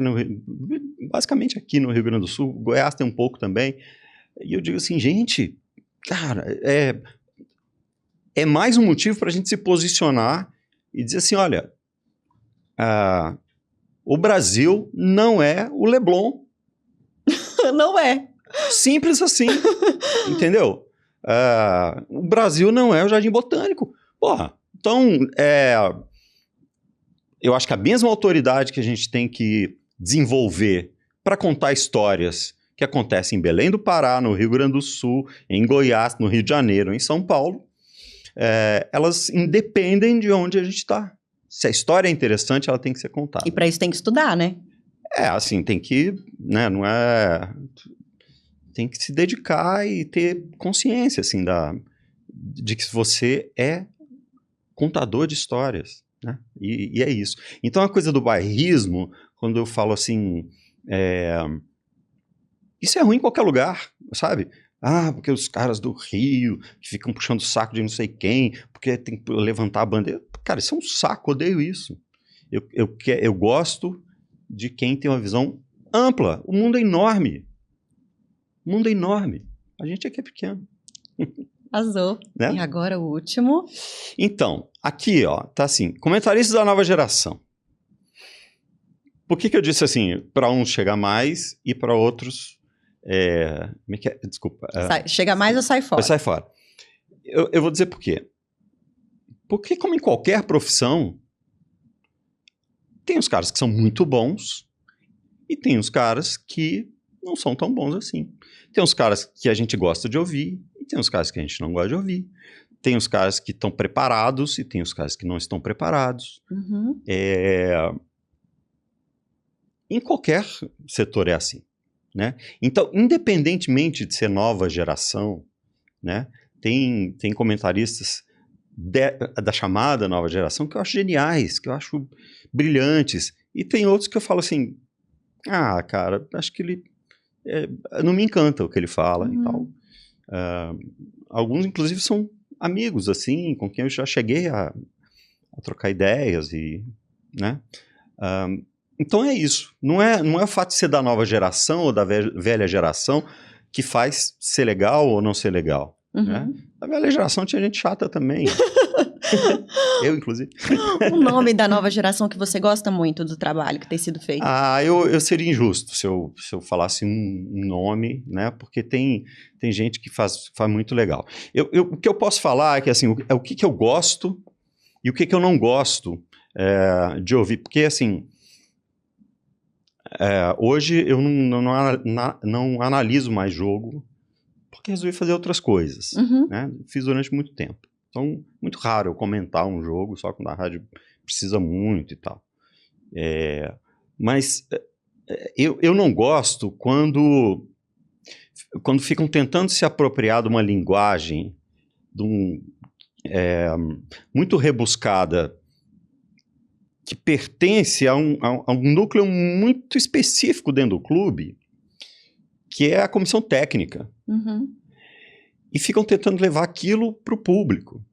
basicamente aqui no Rio Grande do Sul, Goiás tem um pouco também. E eu digo assim, gente, cara, é mais um motivo para a gente se posicionar e dizer assim, olha, o Brasil não é o Leblon. Não é. Simples assim, entendeu? O Brasil não é o Jardim Botânico. Porra, então, eu acho que a mesma autoridade que a gente tem que desenvolver para contar histórias que acontecem em Belém do Pará, no Rio Grande do Sul, em Goiás, no Rio de Janeiro, em São Paulo, elas independem de onde a gente está. Se a história é interessante, ela tem que ser contada. E para isso tem que estudar, né? Assim, tem que, né, não é... Tem que se dedicar e ter consciência, assim, de que você é contador de histórias, né? E é isso. Então, a coisa do bairrismo, quando eu falo assim, isso é ruim em qualquer lugar, sabe? Porque os caras do Rio que ficam puxando o saco de não sei quem, porque tem que levantar a bandeira. Cara, isso é um saco, odeio isso. Eu gosto de quem tem uma visão ampla. O mundo é enorme. O mundo é enorme. A gente aqui é pequeno. Arrasou. Né? E agora o último. Então, aqui, ó, tá assim, comentaristas da nova geração. Por que eu disse assim, para uns chegar mais e para outros... como é que é? Desculpa. Chega mais ou sai fora? Sai fora. Eu vou dizer por quê. Porque, como em qualquer profissão, tem os caras que são muito bons e tem os caras que não são tão bons assim. Tem os caras que a gente gosta de ouvir e tem os caras que a gente não gosta de ouvir. Tem os caras que estão preparados e tem os caras que não estão preparados. Em qualquer setor é assim, né? Então, independentemente de ser nova geração, né, tem comentaristas da chamada nova geração que eu acho geniais, que eu acho brilhantes. E tem outros que eu falo assim, cara, acho que ele... não me encanta o que ele fala e tal. Alguns, inclusive, são amigos, assim, com quem eu já cheguei a trocar ideias e, né? Então é isso. Não é o fato de ser da nova geração ou da velha geração que faz ser legal ou não ser legal. Né? A velha geração tinha gente chata também. Eu, inclusive. O nome da nova geração que você gosta muito do trabalho que tem sido feito? Eu seria injusto se eu falasse um nome, né? Porque tem gente que faz muito legal. O que eu posso falar é que, assim, o que eu gosto e o que eu não gosto de ouvir. Porque, assim, hoje eu não analiso mais jogo porque resolvi fazer outras coisas, né? Fiz durante muito tempo. Então, muito raro eu comentar um jogo, só quando a rádio precisa muito e tal. Mas eu não gosto quando quando ficam tentando se apropriar de uma linguagem muito rebuscada, que pertence a um núcleo muito específico dentro do clube, que é a comissão técnica. Uhum. E ficam tentando levar aquilo para o público.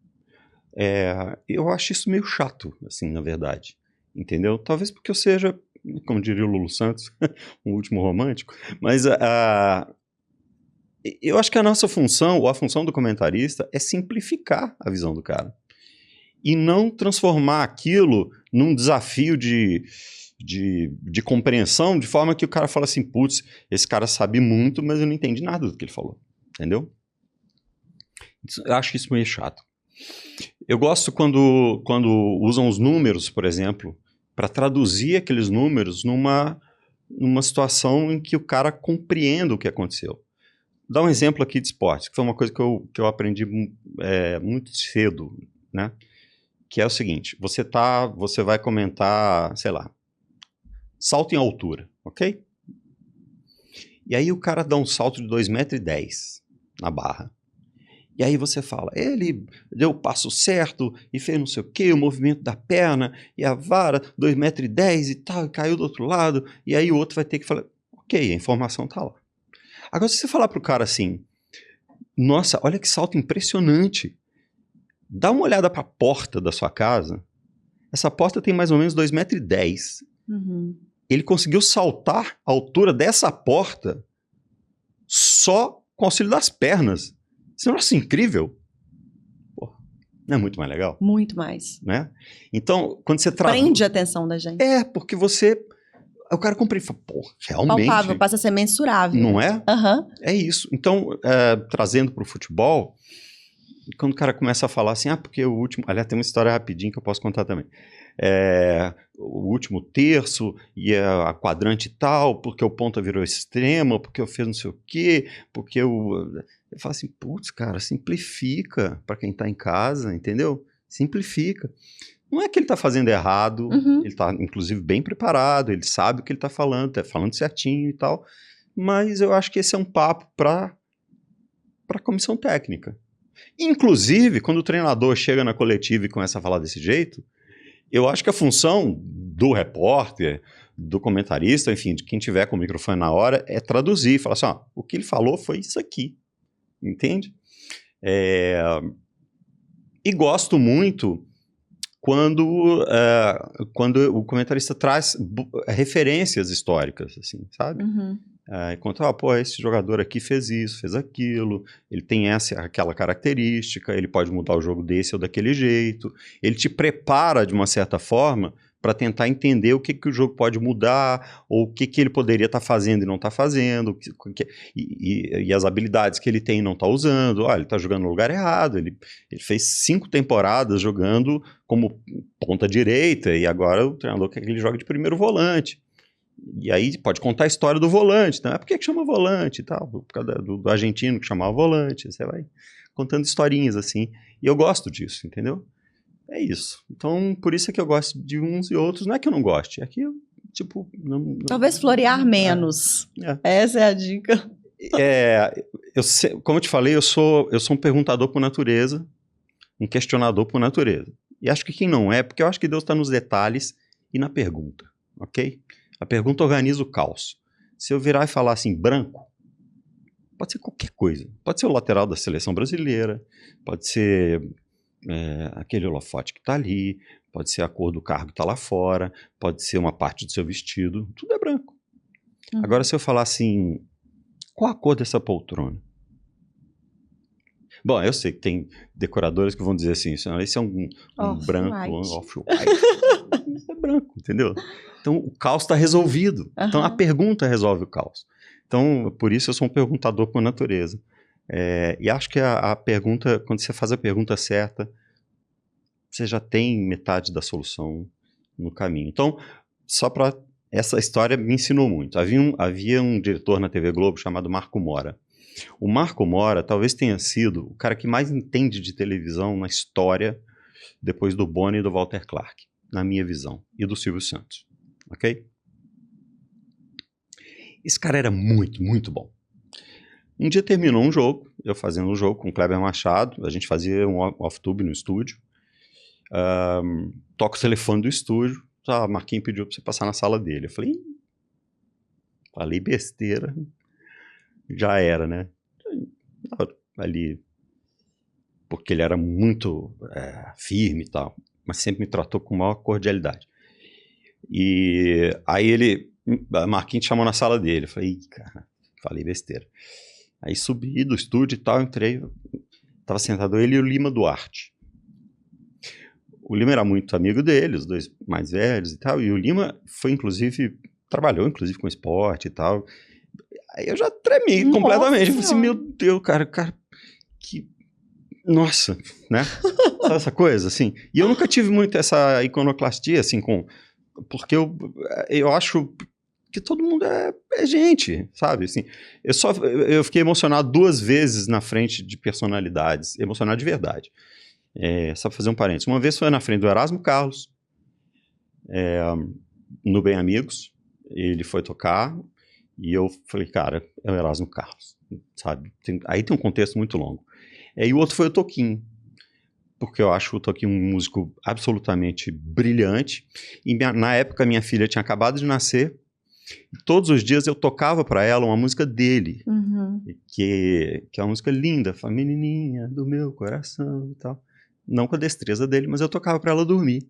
Eu acho isso meio chato, assim, na verdade. Entendeu? Talvez porque eu seja, como diria o Lulu Santos, um último romântico, mas eu acho que a nossa função, ou a função do comentarista, é simplificar a visão do cara. E não transformar aquilo num desafio de compreensão, de forma que o cara fala assim, putz, esse cara sabe muito, mas eu não entendi nada do que ele falou. Entendeu? Eu acho isso meio chato. Eu gosto quando usam os números, por exemplo, para traduzir aqueles números numa situação em que o cara compreenda o que aconteceu. Dá um exemplo aqui de esporte, que foi uma coisa que eu aprendi muito cedo, né? Que é o seguinte, você vai comentar, sei lá, salto em altura, ok? E aí o cara dá um salto de 2,10 metros na barra. E aí você fala, ele deu o passo certo e fez não sei o quê, o movimento da perna e a vara, 2,10 metros e tal, e caiu do outro lado. E aí o outro vai ter que falar, ok, a informação tá lá. Agora, se você falar pro cara assim, nossa, olha que salto impressionante. Dá uma olhada para a porta da sua casa. Essa porta tem mais ou menos 2,10 metros. Uhum. Ele conseguiu saltar a altura dessa porta só com o auxílio das pernas. Isso não é assim, incrível? Pô, não é muito mais legal? Muito mais. Né? Então, quando você Prende a atenção da gente. Porque você... O cara compreende e fala, pô, realmente... Palpável, passa a ser mensurável. Não é? Uhum. É isso. Então, trazendo para o futebol, quando o cara começa a falar assim, porque o último... Aliás, tem uma história rapidinho que eu posso contar também. O último terço e a quadrante tal, porque o ponta virou extrema, porque eu fiz não sei o quê, porque eu falo assim, putz, cara, simplifica para quem tá em casa, entendeu? Simplifica. Não é que ele tá fazendo errado, ele tá, inclusive, bem preparado, ele sabe o que ele tá falando certinho e tal, mas eu acho que esse é um papo para a comissão técnica. Inclusive, quando o treinador chega na coletiva e começa a falar desse jeito, eu acho que a função do repórter, do comentarista, enfim, de quem tiver com o microfone na hora, é traduzir, falar assim, o que ele falou foi isso aqui, entende? E gosto muito quando o comentarista traz referências históricas, assim, sabe? Uhum. Conta, esse jogador aqui fez isso, fez aquilo, ele tem aquela característica, ele pode mudar o jogo desse ou daquele jeito, ele te prepara de uma certa forma para tentar entender o que o jogo pode mudar, ou o que ele poderia estar fazendo e não está fazendo, e as habilidades que ele tem e não está usando. Ele está jogando no lugar errado, ele fez 5 temporadas jogando como ponta direita, e agora o treinador quer que ele jogue de primeiro volante. E aí pode contar a história do volante, né? Por que chama volante e tal? Por causa do argentino que chamava volante, você vai contando historinhas assim. E eu gosto disso, entendeu? É isso. Então, por isso é que eu gosto de uns e outros. Não é que eu não goste, é que eu, tipo... Talvez florear menos. Essa é a dica. Como eu te falei, eu sou um perguntador por natureza, um questionador por natureza. E acho que quem não é, porque eu acho que Deus está nos detalhes e na pergunta, ok? A pergunta organiza o caos. Se eu virar e falar assim, branco, pode ser qualquer coisa. Pode ser o lateral da seleção brasileira, pode ser aquele holofote que está ali, pode ser a cor do carro que está lá fora, pode ser uma parte do seu vestido, tudo é branco. Agora, se eu falar assim, qual a cor dessa poltrona? Bom, eu sei que tem decoradores que vão dizer assim, esse é um branco, um off-white. Isso é branco, entendeu? Então, o caos está resolvido. Então, a pergunta resolve o caos. Então, por isso eu sou um perguntador por natureza. E acho que a pergunta, quando você faz a pergunta certa, você já tem metade da solução no caminho. Então, essa história me ensinou muito. Havia um diretor na TV Globo chamado Marco Mora. O Marco Mora talvez tenha sido o cara que mais entende de televisão na história, depois do Boni e do Walter Clark, na minha visão, e do Silvio Santos, ok? Esse cara era muito, muito bom. Um dia terminou um jogo, eu fazendo um jogo com o Kleber Machado, a gente fazia um off-tube no estúdio, toca o telefone do estúdio, Marquinhos pediu pra você passar na sala dele. Eu falei besteira, já era, né? Ali, porque ele era muito firme e tal, mas sempre me tratou com maior cordialidade. E aí Marquinhos chamou na sala dele, eu falei, cara, falei besteira. Aí subi do estúdio e tal, entrei, tava sentado ele e o Lima Duarte. O Lima era muito amigo dele, os dois mais velhos e tal, e o Lima trabalhou inclusive com esporte e tal. Aí eu já tremi completamente, eu falei assim, meu Deus, cara, que... Nossa, né? Sabe essa coisa, assim? E eu nunca tive muito essa iconoclastia, assim, porque eu acho que todo mundo é gente, sabe? Assim, eu fiquei emocionado 2 vezes na frente de personalidades, emocionado de verdade. Só pra fazer um parênteses. Uma vez foi na frente do Erasmo Carlos, no Bem Amigos, ele foi tocar, e eu falei, cara, é o Erasmo Carlos, sabe? Aí tem um contexto muito longo. E o outro foi o Toquinho, porque eu acho o Toquinho um músico absolutamente brilhante, e na época minha filha tinha acabado de nascer, e todos os dias eu tocava para ela uma música dele, que é uma música linda, fala, menininha do meu coração e tal, não com a destreza dele, mas eu tocava para ela dormir.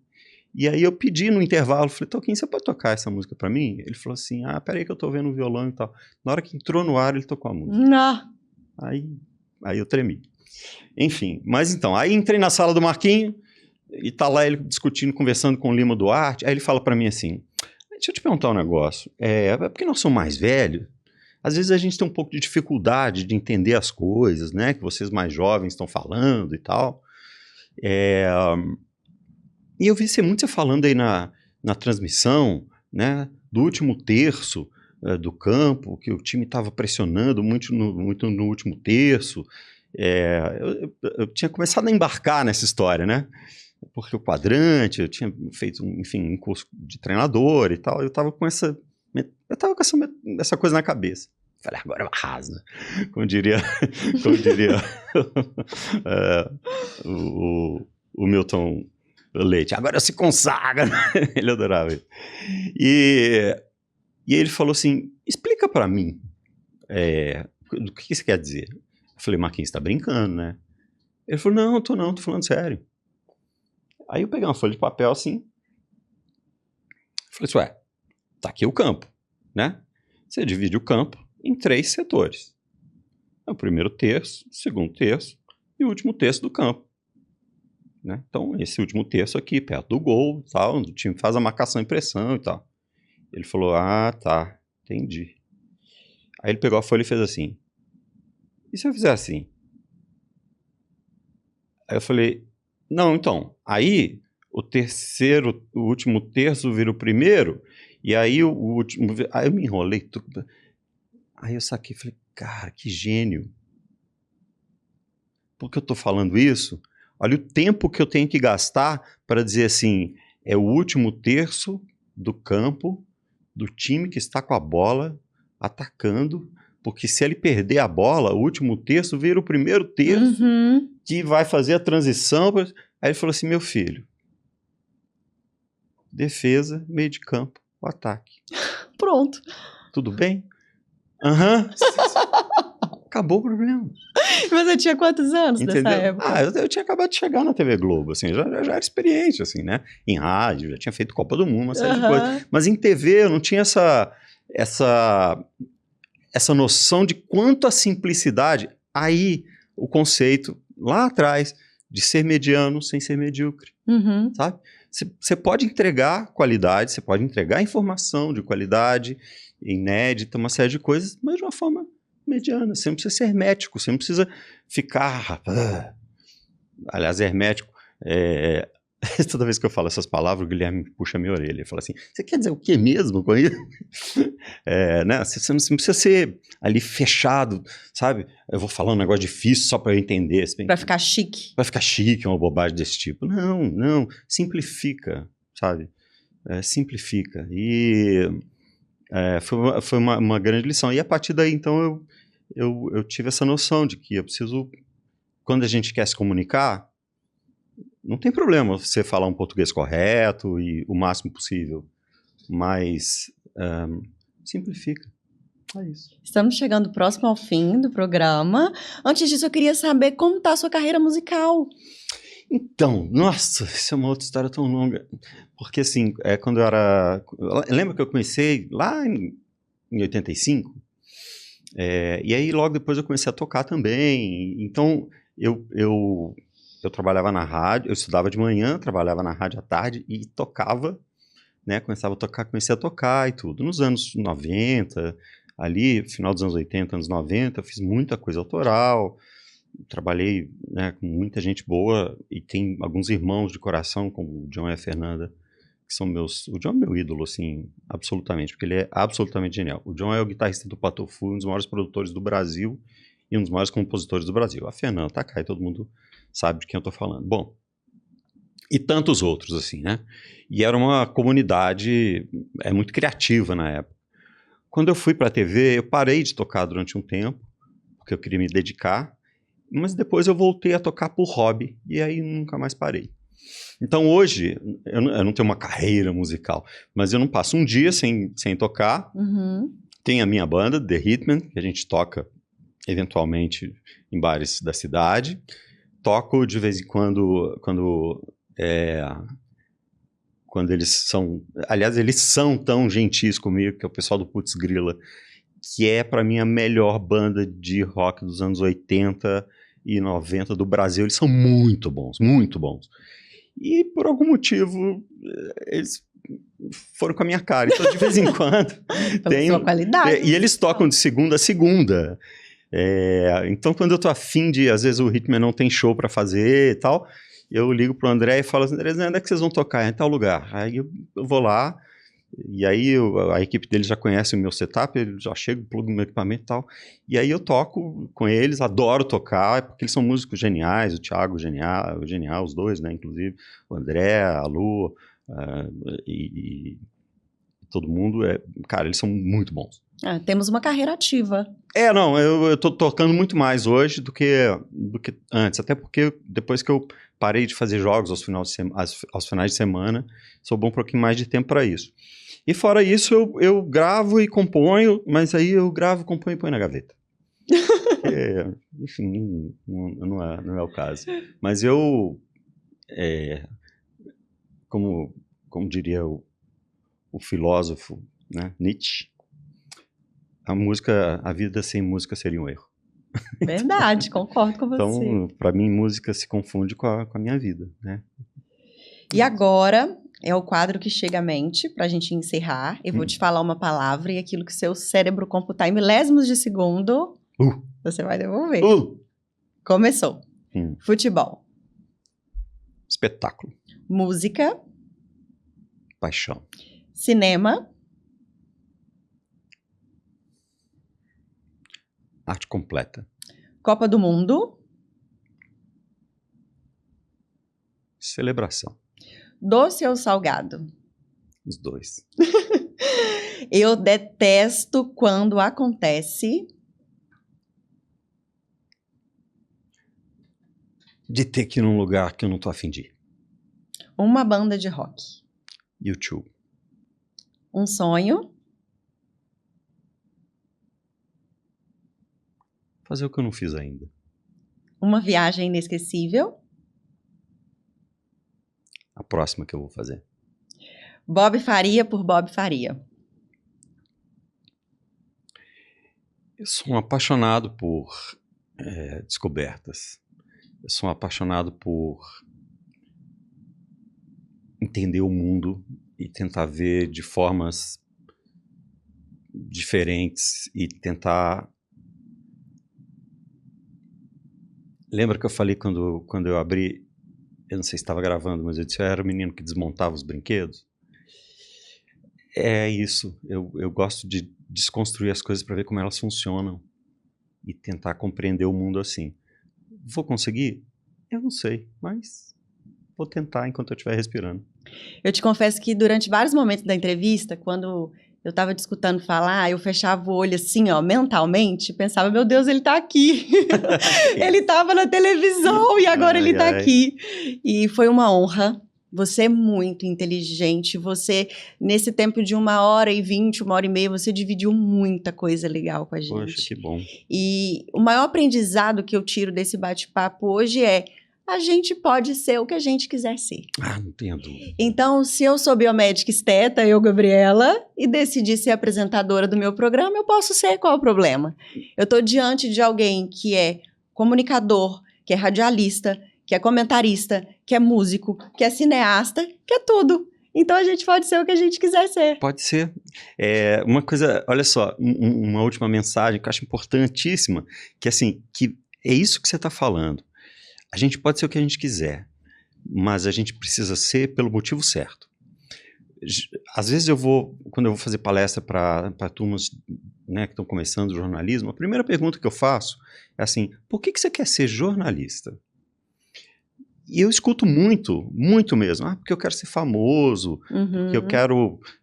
E aí eu pedi no intervalo, falei, Toquinho, você pode tocar essa música pra mim? Ele falou assim, peraí que eu tô vendo o violão e tal. Na hora que entrou no ar, ele tocou a música. Não. Aí eu tremi. Enfim, mas então, aí entrei na sala do Marquinho, e tá lá ele discutindo, conversando com o Lima Duarte, aí ele fala pra mim assim, deixa eu te perguntar um negócio, porque nós somos mais velhos, às vezes a gente tem um pouco de dificuldade de entender as coisas, né, que vocês mais jovens estão falando e tal, e eu vi você falando aí na transmissão, né, do último terço do campo, que o time estava pressionando muito no último terço. Eu tinha começado a embarcar nessa história, né? Porque o quadrante, eu tinha feito, enfim, um curso de treinador e tal, eu estava com essa coisa na cabeça. Falei, agora eu arraso, né? Como diria o Milton Leite, agora se consagra, ele adorava isso. E ele falou assim, explica pra mim, do que isso quer dizer? Eu falei, Marquinhos, você tá brincando, né? Ele falou, não, tô falando sério. Aí eu peguei uma folha de papel assim, falei assim, tá aqui o campo, né? Você divide o campo em 3 setores. É o primeiro terço, o segundo terço e o último terço do campo. Né? Então, esse último terço aqui, perto do gol, tal, o time faz a marcação e pressão e tal. Ele falou, tá, entendi. Aí ele pegou a folha e fez assim, e se eu fizer assim? Aí eu falei, não, então, aí o último terço vira o primeiro, e aí o último, aí eu me enrolei tudo. Aí eu saquei, falei, cara, que gênio. Por que eu tô falando isso? Olha o tempo que eu tenho que gastar para dizer assim, é o último terço do campo do time que está com a bola atacando, porque se ele perder a bola, o último terço vira o primeiro terço que vai fazer a transição. Aí ele falou assim, meu filho, defesa, meio de campo, o ataque. Pronto. Tudo bem? Acabou o problema. Mas eu tinha quantos anos Entendeu? nessa época? Eu tinha acabado de chegar na TV Globo, assim, já era experiente, assim, né? Em rádio, já tinha feito Copa do Mundo, uma série de coisas. Mas em TV eu não tinha essa noção de quanto a simplicidade, aí o conceito, lá atrás, de ser mediano sem ser medíocre, sabe? Você pode entregar qualidade, você pode entregar informação de qualidade, inédita, uma série de coisas, mas de uma forma mediana. Você não precisa ser hermético, você não precisa ficar... Aliás, hermético... Toda vez que eu falo essas palavras, o Guilherme puxa a minha orelha e fala assim, você quer dizer o que mesmo com isso? Né? Você não precisa ser ali fechado, sabe? Eu vou falar um negócio difícil só para eu entender. Para ficar chique. Para ficar chique, uma bobagem desse tipo. Não, simplifica, sabe? Simplifica. E foi uma grande lição. E a partir daí, então, eu tive essa noção de que eu preciso, quando a gente quer se comunicar, não tem problema você falar um português correto e o máximo possível, mas simplifica. É isso. Estamos chegando próximo ao fim do programa. Antes disso, eu queria saber como está a sua carreira musical. Então, nossa, isso é uma outra história tão longa. Porque, assim, quando eu era... Lembra que eu comecei lá em 85? E aí, logo depois, eu comecei a tocar também. Então, eu trabalhava na rádio, eu estudava de manhã, trabalhava na rádio à tarde e tocava, né? Comecei a tocar e tudo. Nos anos 90, ali, final dos anos 80, anos 90, eu fiz muita coisa autoral, trabalhei, né, com muita gente boa e tem alguns irmãos de coração, como o John e a Fernanda, que são meus... O John é meu ídolo, assim, absolutamente, porque ele é absolutamente genial. O John é o guitarrista do Patofu, um dos maiores produtores do Brasil e um dos maiores compositores do Brasil. A Fernanda tá cá e todo mundo sabe de quem eu tô falando. Bom, e tantos outros, assim, né? E era uma comunidade muito criativa na época. Quando eu fui pra TV, eu parei de tocar durante um tempo, porque eu queria me dedicar, mas depois eu voltei a tocar por hobby, e aí nunca mais parei. Então hoje, eu não tenho uma carreira musical, mas eu não passo um dia sem tocar. Uhum. Tem a minha banda, The Hitman, que a gente toca eventualmente em bares da cidade. Toco de vez em quando eles são... Aliás, eles são tão gentis comigo, que é o pessoal do Putz Grila, que é para mim a melhor banda de rock dos anos 80 e 90 do Brasil. Eles são muito bons, muito bons. E por algum motivo eles foram com a minha cara. Então de vez em quando Pela sua qualidade. E eles tocam de segunda a segunda. Então quando eu tô afim de, às vezes o Hitman não tem show para fazer e tal, eu ligo pro André e falo assim: André, onde é que vocês vão tocar? Em tal lugar. Aí eu vou lá. E aí a equipe dele já conhece o meu setup, ele já chega, pluga no meu equipamento e tal. E aí eu toco com eles, adoro tocar, porque eles são músicos geniais, o Thiago genial, os dois, né, inclusive, o André, a Lu, e todo mundo, cara, eles são muito bons. Temos uma carreira ativa. Não, eu tô tocando muito mais hoje do que antes, até porque depois que eu parei de fazer jogos aos finais de semana, sobrou um pouquinho mais de tempo para isso. E fora isso, eu gravo e componho, mas aí eu gravo, componho e ponho na gaveta. Enfim, não é o caso. Mas eu, como diria o filósofo, né, Nietzsche, a vida sem música seria um erro. Verdade, concordo com você. Então, para mim, música se confunde com a minha vida, né? E agora é o quadro que chega à mente, para a gente encerrar. Eu vou te falar uma palavra e aquilo que seu cérebro computar em milésimos de segundo, você vai devolver. Começou. Futebol. Espetáculo. Música. Paixão. Cinema. Arte completa. Copa do Mundo. Celebração. Doce ou salgado? Os dois. Eu detesto quando acontece... de ter que ir num lugar que eu não tô a fim de ir. Uma banda de rock. YouTube. Um sonho. Fazer o que eu não fiz ainda. Uma viagem inesquecível. A próxima que eu vou fazer. Bob Faria por Bob Faria. Eu sou um apaixonado por descobertas. Eu sou um apaixonado por entender o mundo e tentar ver de formas diferentes e tentar... Lembra que eu falei quando eu abri, eu não sei se estava gravando, mas eu disse, eu era o menino que desmontava os brinquedos? É isso, eu gosto de desconstruir as coisas para ver como elas funcionam e tentar compreender o mundo assim. Vou conseguir? Eu não sei, mas vou tentar enquanto eu estiver respirando. Eu te confesso que durante vários momentos da entrevista, quando eu estava te escutando falar, eu fechava o olho assim, ó, mentalmente, pensava, meu Deus, ele está aqui. Ele estava na televisão e agora ele está aqui. E foi uma honra. Você é muito inteligente, você, nesse tempo de 1h20, 1h30, você dividiu muita coisa legal com a gente. Poxa, que bom. E o maior aprendizado que eu tiro desse bate-papo hoje é, a gente pode ser o que a gente quiser ser. Ah, não tenho dúvida. Então, se eu sou biomédica esteta, eu, Gabriela, e decidi ser apresentadora do meu programa, eu posso ser, qual é o problema? Eu estou diante de alguém que é comunicador, que é radialista, que é comentarista, que é músico, que é cineasta, que é tudo. Então a gente pode ser o que a gente quiser ser. Pode ser. Uma coisa, olha só, uma última mensagem que eu acho importantíssima, que assim, que é isso que você está falando. A gente pode ser o que a gente quiser, mas a gente precisa ser pelo motivo certo. Às vezes quando eu vou fazer palestra para turmas, né, que estão começando jornalismo, a primeira pergunta que eu faço é assim, por que você quer ser jornalista? E eu escuto muito, muito mesmo. Porque eu quero ser famoso,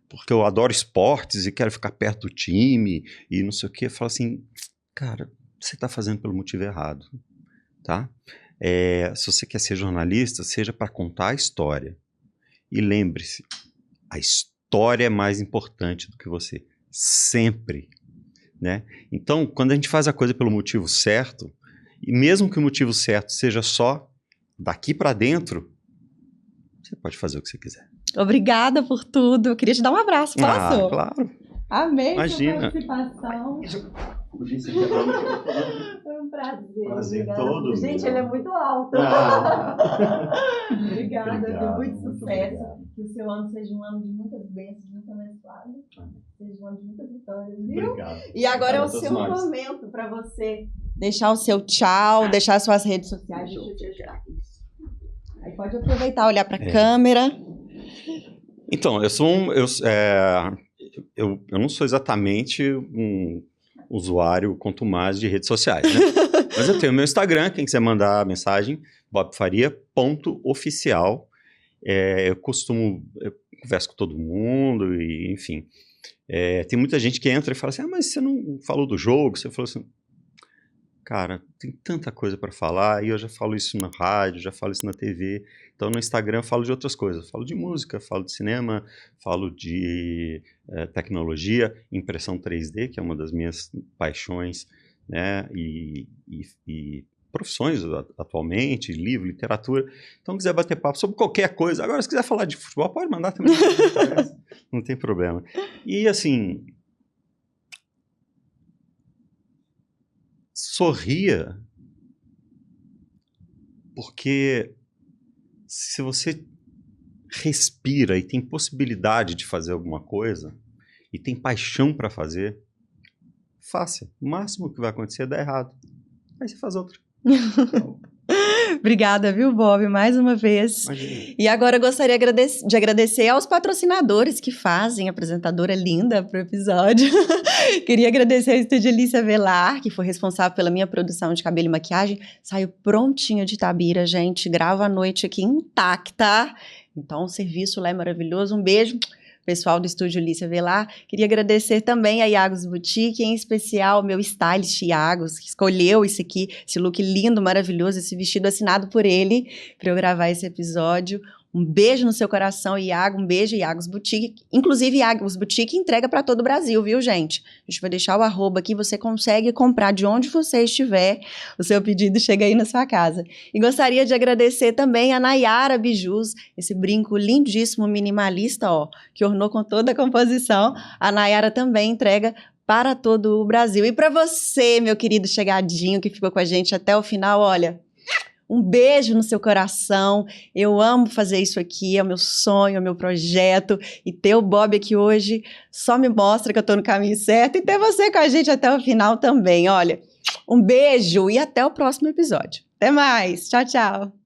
porque eu adoro esportes e quero ficar perto do time e não sei o quê. Eu falo assim, cara, você está fazendo pelo motivo errado, tá? Se você quer ser jornalista, seja para contar a história. E lembre-se, a história é mais importante do que você. Sempre, né? Então, quando a gente faz a coisa pelo motivo certo, e mesmo que o motivo certo seja só daqui para dentro, você pode fazer o que você quiser. Obrigada por tudo. Eu queria te dar um abraço, posso? Claro. Amei Imagina. sua participação. Foi um prazer. Prazer Obrigada. todo. Gente, ele é muito alto. Obrigada, Obrigado, muito muito sucesso. obrigado. Que o seu ano seja um ano de muitas bênçãos, de muito abençoado. Seja um ano de muitas vitórias, viu? Obrigado. E agora é o seu momento para você deixar o seu tchau, deixar as suas redes sociais. Deixa eu te ajudar. Aí pode aproveitar, olhar para a câmera. Então, eu não sou exatamente um usuário contumaz de redes sociais, né? Mas eu tenho meu Instagram, quem quiser mandar mensagem, bobfaria.oficial. Eu converso com todo mundo, e, enfim. Tem muita gente que entra e fala assim, mas você não falou do jogo? Você falou assim, cara, tem tanta coisa para falar, e eu já falo isso na rádio, já falo isso na TV. Então, no Instagram eu falo de outras coisas. Eu falo de música, falo de cinema, falo de tecnologia, impressão 3D, que é uma das minhas paixões, né? E profissões atualmente, livro, literatura. Então, quiser bater papo sobre qualquer coisa. Agora, se quiser falar de futebol, pode mandar também. Não tem problema. E, assim, sorria, porque se você respira e tem possibilidade de fazer alguma coisa e tem paixão para fazer, faça. O máximo que vai acontecer é dar errado. Aí você faz outra. Obrigada, viu, Bob, mais uma vez. Imagina. E agora eu gostaria de agradecer aos patrocinadores que fazem a apresentadora linda para o episódio. Queria agradecer ao Estúdio Lícia Velar, que foi responsável pela minha produção de cabelo e maquiagem. Saiu prontinho de Itabira, gente. Grava a noite aqui intacta. Então, o serviço lá é maravilhoso. Um beijo, pessoal do Estúdio Lícia Velar. Queria agradecer também a Iagos Boutique, em especial o meu stylist Iagos, que escolheu isso aqui, esse look lindo, maravilhoso, esse vestido assinado por ele, para eu gravar esse episódio. Um beijo no seu coração, Iago. Um beijo, Iagos Boutique. Inclusive, Iagos Boutique entrega para todo o Brasil, viu, gente? A gente vai deixar o @ aqui, você consegue comprar de onde você estiver. O seu pedido chega aí na sua casa. E gostaria de agradecer também a Nayara Bijus, esse brinco lindíssimo, minimalista, ó, que ornou com toda a composição. A Nayara também entrega para todo o Brasil. E para você, meu querido chegadinho, que ficou com a gente até o final, olha... Um beijo no seu coração, eu amo fazer isso aqui, é o meu sonho, é o meu projeto, e ter o Bob aqui hoje só me mostra que eu estou no caminho certo, e ter você com a gente até o final também, olha. Um beijo e até o próximo episódio. Até mais, tchau, tchau.